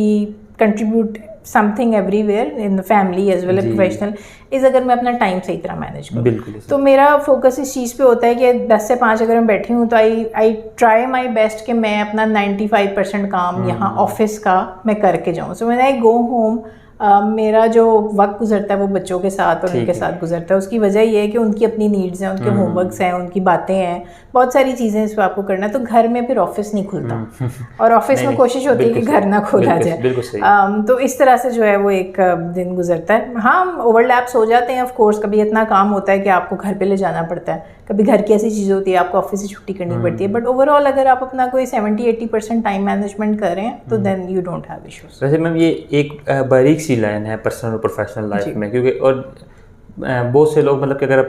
contribute something everywhere in the family as well as professional is अगर मैं अपना time सही तरह manage करूँ। तो मेरा focus इस चीज़ पे होता है कि 10 से 5 अगर मैं बैठी हूँ तो आई ट्राई माई बेस्ट कि मैं अपना 95% काम यहाँ ऑफिस का मैं करके जाऊँ। So when I go home, मेरा जो वक्त गुजरता है वो बच्चों के साथ और उनके साथ गुजरता है। उसकी वजह ये है कि उनकी अपनी नीड्स हैं, उनके होमवर्क्स हैं, उनकी बातें हैं, बहुत सारी चीज़ें इस पर आपको करना है। तो घर में फिर ऑफिस नहीं खुलता और ऑफिस में कोशिश होती है कि घर ना खोला जाए। तो इस तरह से जो है वो एक दिन गुजरता है। हाँ, ओवरलैप्स हो जाते हैं ऑफ कोर्स, कभी इतना काम होता है कि आपको घर पे ले जाना पड़ता है, कभी घर की ऐसी चीज़ होती है आपको ऑफिस से छुट्टी करनी पड़ती है, बट ओवरऑल अगर आप अपना कोई 70-80% टाइम मैनेजमेंट कर रहे हैं तो then you don't have issues. वैसे मैम ये एक बारीक सी लाइन है पर्सनल और प्रोफेशनल लाइफ में, क्योंकि और बहुत से लोग मतलब कि अगर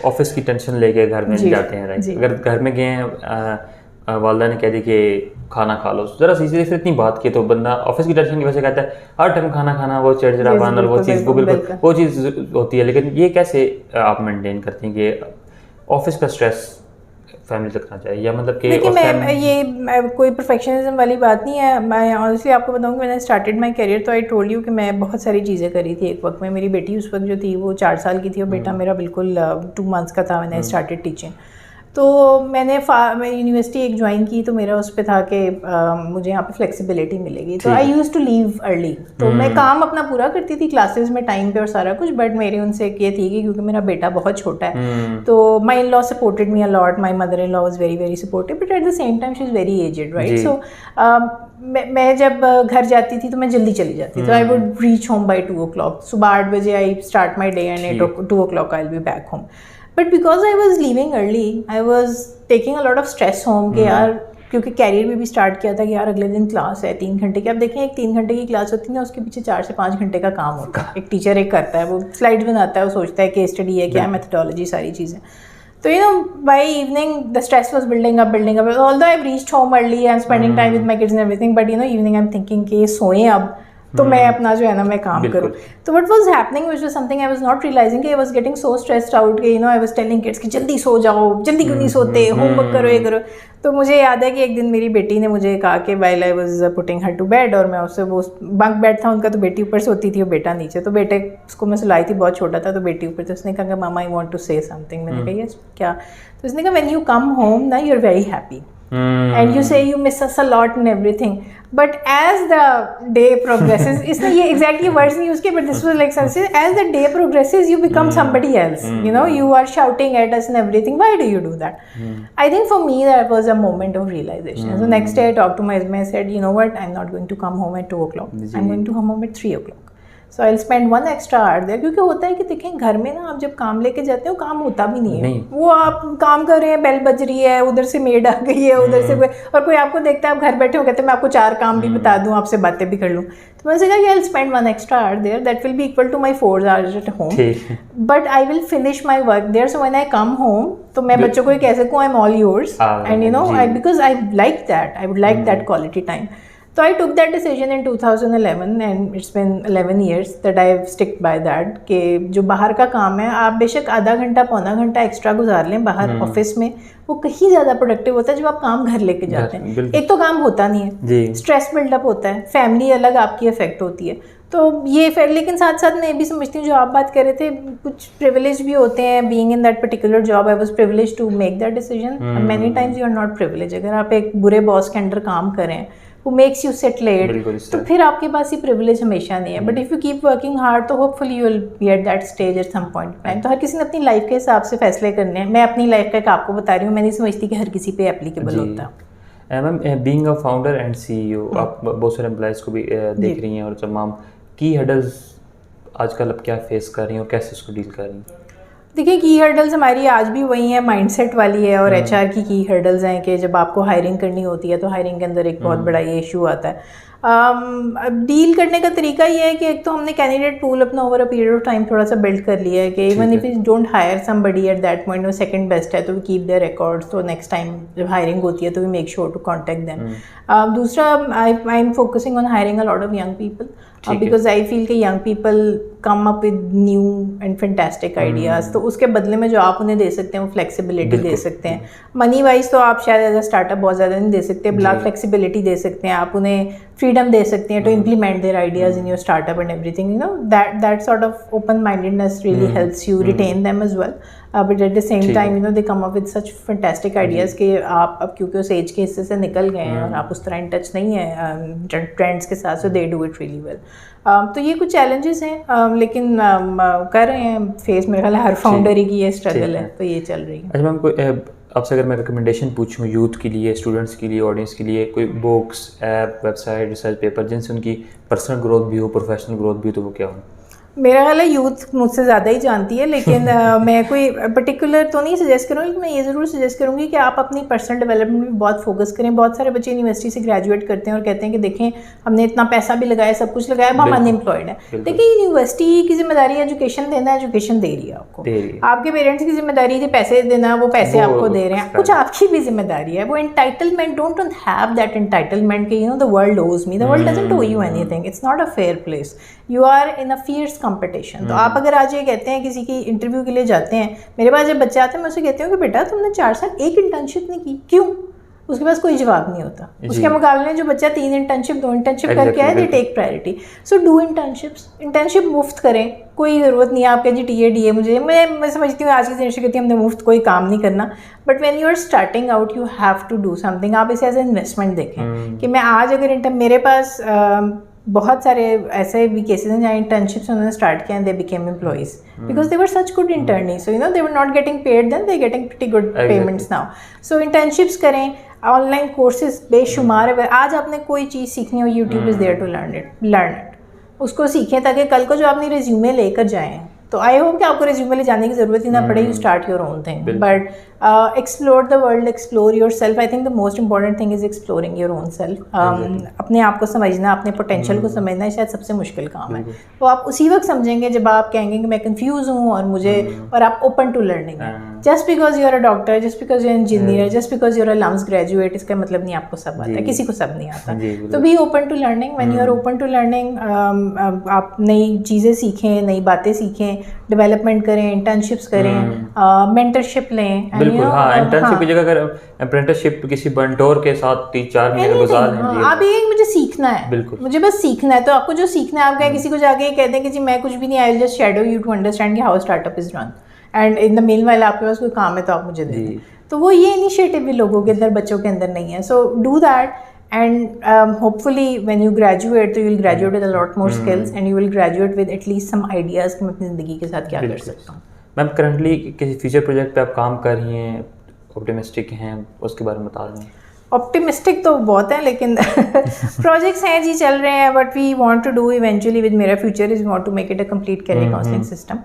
ऑफिस की टेंशन लेके घर में जाते हैं, राइट, अगर घर में गए हैं, वालदा ने कह दी कि खाना खा लो, ज़रा सी से इतनी बात की तो बंदा ऑफिस की टेंशन की वजह से कहता है हर टाइम खाना खाना, वो चिड़चिड़ापन और वो चीज़ वो चीज़ होती है। लेकिन ये कैसे आप मेंटेन करती हैं कि ऑफिस का स्ट्रेस फैमिली तक ना जाए, या मतलब कि देखिए मैं कोई परफेक्शनिज्म वाली बात नहीं है। मैं ऑनेस्टली आपको बताऊँ कि मैंने स्टार्टेड माय करियर तो आई टोल्ड यू कि मैं बहुत सारी चीज़ें करी थी एक वक्त में। मेरी बेटी उस वक्त जो थी वो 4 साल की थी और बेटा मेरा बिल्कुल 2 months का था। मैंने स्टार्टेड टीचिंग, तो मैं यूनिवर्सिटी एक ज्वाइन की, तो मेरा उस पर था कि मुझे यहाँ पे फ्लेक्सिबिलिटी मिलेगी, तो आई यूज़ टू लीव अर्ली। तो मैं काम अपना पूरा करती थी क्लासेस में टाइम पे और सारा कुछ, बट मेरी उनसे ये थी कि क्योंकि मेरा बेटा बहुत छोटा है, तो my in law supported me a lot, my mother in law was very very supportive, but at the same time she is very aged, right. So मैं जब घर जाती थी तो मैं जल्दी चली जाती, तो I would reach home by 2 o'clock। सुबह 8 बजे I start my day and 2 o'clock I will be back home. But because I was living early, I was taking a lot of stress home कि यार, क्योंकि career में भी start किया था कि यार अगले दिन क्लास है 3 घंटे की। आप देखें एक 3 घंटे की क्लास होती है ना, उसके पीछे 4 से 5 घंटे का काम होता है। एक टीचर एक करता है, वो स्लाइड्स बनाता है, वो सोचता है केस स्टडी है क्या, मेथडोलॉजी, सारी चीज़ें। तो you no by evening the stress was building up. Although I reached home early, I am spending time with my kids and everything, but you know evening I am thinking कि सोएं अब, तो मैं अपना जो है ना मैं काम करूँ. तो what was happening which was something I was not realizing कि I was getting so stressed out कि I was telling kids कि जल्दी सो जाओ, जल्दी क्यों नहीं सोते, होमवर्क करो ये करो. तो मुझे याद है कि एक दिन मेरी बेटी ने मुझे कहा कि while I was putting her to bed, और मैं उससे वो बंक बेड था उनका, तो बेटी ऊपर सोती थी और बेटा नीचे. तो बेटे उसको मैं सुलाई थी, बहुत छोटा था, तो बेटी ऊपर. तो उसने कहा कि मामा I want to say something. मैंने कहा यस क्या? तो उसने कहा when you come home ना you're very happy. And you say you miss us a lot and everything, but as the day progresses, इसने ये exactly words नहीं use किए, but this was like something, as the day progresses you become somebody else. You are shouting at us and everything. Why do you do that? I think for me that was a moment of realization. So next day I talked to my husband. I said, you know what, I'm not going to come home at 2 o'clock. I'm going to come home at 3 o'clock. So I'll spend 1 extra hour there. क्योंकि होता है कि देखें घर में ना आप जब काम लेके जाते हो काम होता भी नहीं है. वो आप काम कर रहे हैं, बेल बज रही है, उधर से मेड आ गई है, उधर से कोई और कोई आपको देखता है, आप घर बैठे हो, कहते हैं मैं आपको 4 काम भी बता दूं, आपसे बातें भी कर लूं. तो मैंने कहा कि I'll spend 1 extra hour there. That will be equal to my 4 hours at home. But I will finish my work there. So when I come home, तो मैं बच्चों को कह सकूँ I'm all yours. And because I like that. I would like that quality time. So I took that decision in 2011 and it's been 11 years that I've stick by that कि जो बाहर का काम है आप बेशक आधा घंटा पौना घंटा एक्स्ट्रा गुजार लें बाहर ऑफिस में, वो कहीं ज़्यादा प्रोडक्टिव होता है जब आप काम घर लेके जाते हैं. एक तो काम होता नहीं है, स्ट्रेस बिल्डअप होता है, फैमिली अलग आपकी इफेक्ट होती है. तो ये फिर लेकिन साथ साथ मैं ये भी समझती हूँ जो आप बात कर रहे थे, कुछ प्रिविलेज भी होते हैं. Being in that particular job I was privilege to make that decision. Many times you are not privilege. अगर आप एक बुरे बॉस के अंडर काम करें who makes you sit late, तो फिर आपके पास ये privilege हमेशा नहीं है. But if you keep working hard, तो hopefully you will be at that stage at some point in time. तो हर किसी ने अपनी लाइफ के हिसाब से फैसले करने हैं. मैं अपनी लाइफ का एक आपको बता रही हूँ, मैं नहीं समझती कि हर किसी पे एप्लीकेबल होता है. Ma'am being a founder and CEO आप बहुत सारे एम्प्लॉयज़ को भी देख रही हैं और तमाम की हर्डल्स आजकल अब क्या फेस कर रही हैं और कैसे उसको डील कर रही हैं? देखिए की हर्डल्स हमारी आज भी वही है, माइंडसेट वाली है. और HR की हर्डल्स हैं कि जब आपको हायरिंग करनी होती है तो हायरिंग के अंदर एक बहुत बड़ा ये इशू आता है. डील करने का तरीका ये है कि एक तो हमने कैंडिडेट पूल अपना over a period of time थोड़ा सा बिल्ड कर लिया है कि even if you don't hire somebody at that point, वो सेकंड बेस्ट है तो वी कीप देयर रिकॉर्ड्स. तो नेक्स्ट टाइम जब हायरिंग होती है तो we make sure to contact them. दूसरा I am focusing on hiring a lot of young people because I feel कि young people come up with new and fantastic ideas. तो उसके बदले में जो आप उन्हें दे सकते हैं वो फ्लेक्सिबिलिटी दे सकते हैं. मनी वाइज तो आप शायद एज अ स्टार्टअप बहुत ज़्यादा नहीं दे सकते, ब्लॉक फ्लेक्सिबिलिटी दे सकते हैं, आप उन्हें फ्रीडम दे सकते हैं to implement their ideas in your startup and everything. That sort of open mindedness really helps you retain them as well. But at the same time they come up with such fantastic ideas कि आप अब क्योंकि उस as के हिस्से से निकल गए हैं और आप उस तरह इन टच नहीं है ट्रेंड्स के साथ, so they do it really well. तो ये कुछ चैलेंजेस हैं लेकिन कर रहे हैं फेस. मेरे ख्याल हर फाउंडर की ये स्ट्रगल है, तो ये चल रही है. अच्छा मैम, कोई आपसे अगर मैं रिकमेंडेशन पूछूं यूथ के लिए, स्टूडेंट्स के लिए, ऑडियंस के लिए, कोई books, app, website, research paper जिनसे उनकी पर्सनल ग्रोथ भी हो, प्रोफेशनल ग्रोथ भी हो, तो वो क्या हो? मेरा ख्याल है यूथ मुझसे ज़्यादा ही जानती है, लेकिन मैं कोई पर्टिकुलर तो नहीं सजेस्ट करूँगी, लेकिन मैं ये ज़रूर सजेस्ट करूँगी कि आप अपनी पर्सनल डेवलपमेंट में बहुत फोकस करें. बहुत सारे बच्चे यूनिवर्सिटी से ग्रेजुएट करते हैं और कहते हैं कि देखें हमने इतना पैसा भी लगाया, सब कुछ लगाया, अब हम अनएम्प्लॉयड है. देखिए यूनिवर्सिटी की जिम्मेदारी एजुकेशन देना, एजुकेशन दे रही है आपको. आपके पेरेंट्स की जिम्मेदारी थी पैसे देना, वो पैसे आपको दे रहे हैं. कुछ आपकी भी जिम्मेदारी है. वो entitlement, don't have that entitlement कि the world owes me. The world doesn't owe you anything. It's not a fair place. You are in a fierce competition. तो आप अगर आज ये कहते हैं किसी की इंटरव्यू के लिए जाते हैं, मेरे पास जब बच्चे आते हैं मैं उससे कहती हूँ कि बेटा तुमने 4 साल एक इंटर्नशिप नहीं की, क्यों? उसके पास कोई जवाब नहीं होता. उसके मुकाबले में जो बच्चा 3 इंटर्नशिप 2 इंटर्नशिप करके आए, they take priority. So do internships. Internship मुफ्त करें, कोई ज़रूरत नहीं है आपके जी टीए मुझे. मैं समझती हूँ आज की जनरेशन कहती है हमने मुफ्त कोई काम नहीं करना. But when you are starting out you have to do something. आप इसे एज ए इन्वेस्टमेंट देखें कि मैं आज अगर मेरे पास बहुत सारे ऐसे भी केसेस हैं जहाँ इंटर्नशिप्स उन्होंने स्टार्ट किया and they became employees because they were such good internee. So they were not getting paid then they getting pretty good payments now. So internships करें, ऑनलाइन कोर्सेज बेशुमार है. आज आपने कोई चीज़ सीखनी हो, YouTube is there to learn it. उसको सीखें ताकि कल को जो अपनी रिज्यूमे लेकर जाएँ तो आई होप कि आपको रिज्यूमे ले जाने की ज़रूरत ही ना पड़े, you start your own thing, but explore the world, explore your self. I think the most important thing is exploring your own self. अपने आप को समझना, अपने पोटेंशियल को समझना शायद सबसे मुश्किल काम है। तो आप उसी वक्त समझेंगे जब आप कहेंगे कि मैं कंफ्यूज हूँ और आप ओपन टू लर्निंग हैं। Just because you are a doctor, just because you are engineer, just because you are a LUMS graduate, इसका मतलब नहीं आपको सब आता है, किसी को सब नहीं आता। तो be open to learning. When you are open to learning, आप नई चीज़ें सीखें, नई बातें सीखें, डेवलपमेंट करें, इंटर्नशिप्स करें, मेंटरशिप लें। बिल्कुल, हाँ, इंटर्नशिप की जगह अगर अप्रेंटिसशिप किसी बंटोर के साथ 3-4 महीने का गुजार लें। आप ये मुझे सीखना है, बिल्कुल, मुझे बस सीखना है। तो आपको जो सीखना है, आप क्या किसी को जाके कह दें कि जी मैं कुछ भी नहीं, I will just shadow you to understand कि how startup is run, and in the meanwhile आपके पास कोई काम है तो आप मुझे दे दें। तो वो ये इनिशिएटिव भी लोगों के अंदर, बच्चों के अंदर नहीं है। So do that, and hopefully when you graduate, you will graduate with a lot more skills and you will graduate with at least some ideas कि मैं अपनी ज़िंदगी के साथ क्या कर सकता हूँ। मैम करंटली किसी फ्यूचर प्रोजेक्ट पे आप काम कर रही हैं, ऑप्टिमिस्टिक हैं, उसके बारे में बता दें। ऑप्टिमिस्टिक तो बहुत है, लेकिन प्रोजेक्ट्स हैं जी, चल रहे हैं। But we want to do eventually with Mera future is want to make it a complete career counselling system.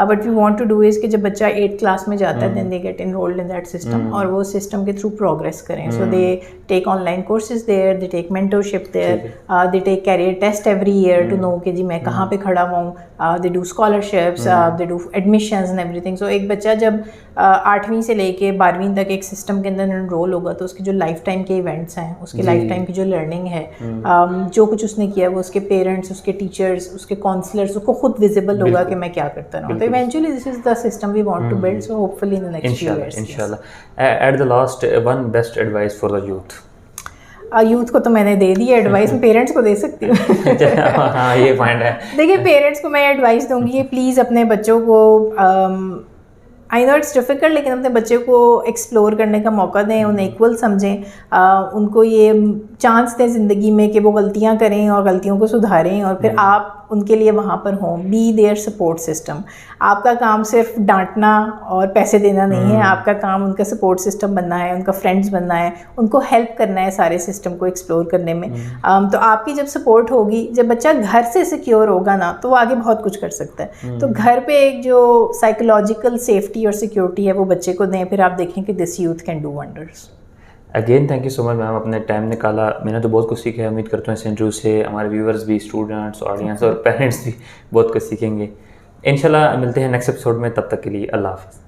But we want to do is कि जब बच्चा 8th क्लास में जाता है, then they get enrolled in that system, और वो system के through progress करें। So they take online courses there, they take mentorship there, they take career test every year to know कि जी मैं कहाँ पे खड़ा हूँ। They do scholarships, they do admissions and everything. So एक बच्चा जब 8वीं से लेके 12वीं तक एक सिस्टम के अंदर एनरोल होगा, तो उसके जो लाइफ टाइम के इवेंट्स हैं, उसके लाइफ टाइम की जो लर्निंग है, जो कुछ उसने किया, वो उसके पेरेंट्स, उसके टीचर्स, उसके काउंसलर्स, उसको खुद विजिबल होगा कि मैं क्या करता रहा हूँ। तो eventually this is the system we want to build, so hopefully in the next few years. इंशाल्लाह। At the last, one best advice for the youth. Youth को तो मैंने दे दी एडवाइस, मैं पेरेंट्स को दे सकती हूँ। हाँ, ये पॉइंट है। देखिए, पेरेंट्स को मैं एडवाइस दूंगी कि प्लीज़ अपने बच्चों को, आई नो इट्स डिफ़िकल्ट, लेकिन अपने बच्चे को एक्सप्लोर करने का मौका दें, उन्हें इक्वल समझें, उनको ये चांस दें ज़िंदगी में कि वो गलतियाँ करें और गलतियों को सुधारें, और फिर आप उनके लिए वहाँ पर हों। Be their support system. आपका काम सिर्फ डांटना और पैसे देना नहीं है, आपका काम उनका सपोर्ट सिस्टम बनना है, उनका फ्रेंड्स बनना है, उनको हेल्प करना है सारे सिस्टम को एक्सप्लोर करने में। तो आपकी जब सपोर्ट होगी, जब बच्चा घर से सिक्योर होगा ना, तो वो आगे बहुत कुछ कर सकता है। तो घर पे एक जो साइकोलॉजिकल सेफ्टी और सिक्योरिटी है वो बच्चे को दें, फिर आप देखें कि this youth can do wonders. Again thank you so much ma'am, अपने टाइम निकाला। मैंने तो बहुत कुछ सीखा है, उम्मीद करता हूँ इस इंटरव्यू से हमारे व्यूअर्स भी, स्टूडेंट्स, ऑडियंस और पेरेंट्स भी बहुत कुछ सीखेंगे। इंशाल्लाह मिलते हैं नेक्स्ट एपिसोड में, तब तक के लिए अल्लाह हाफ़िज़।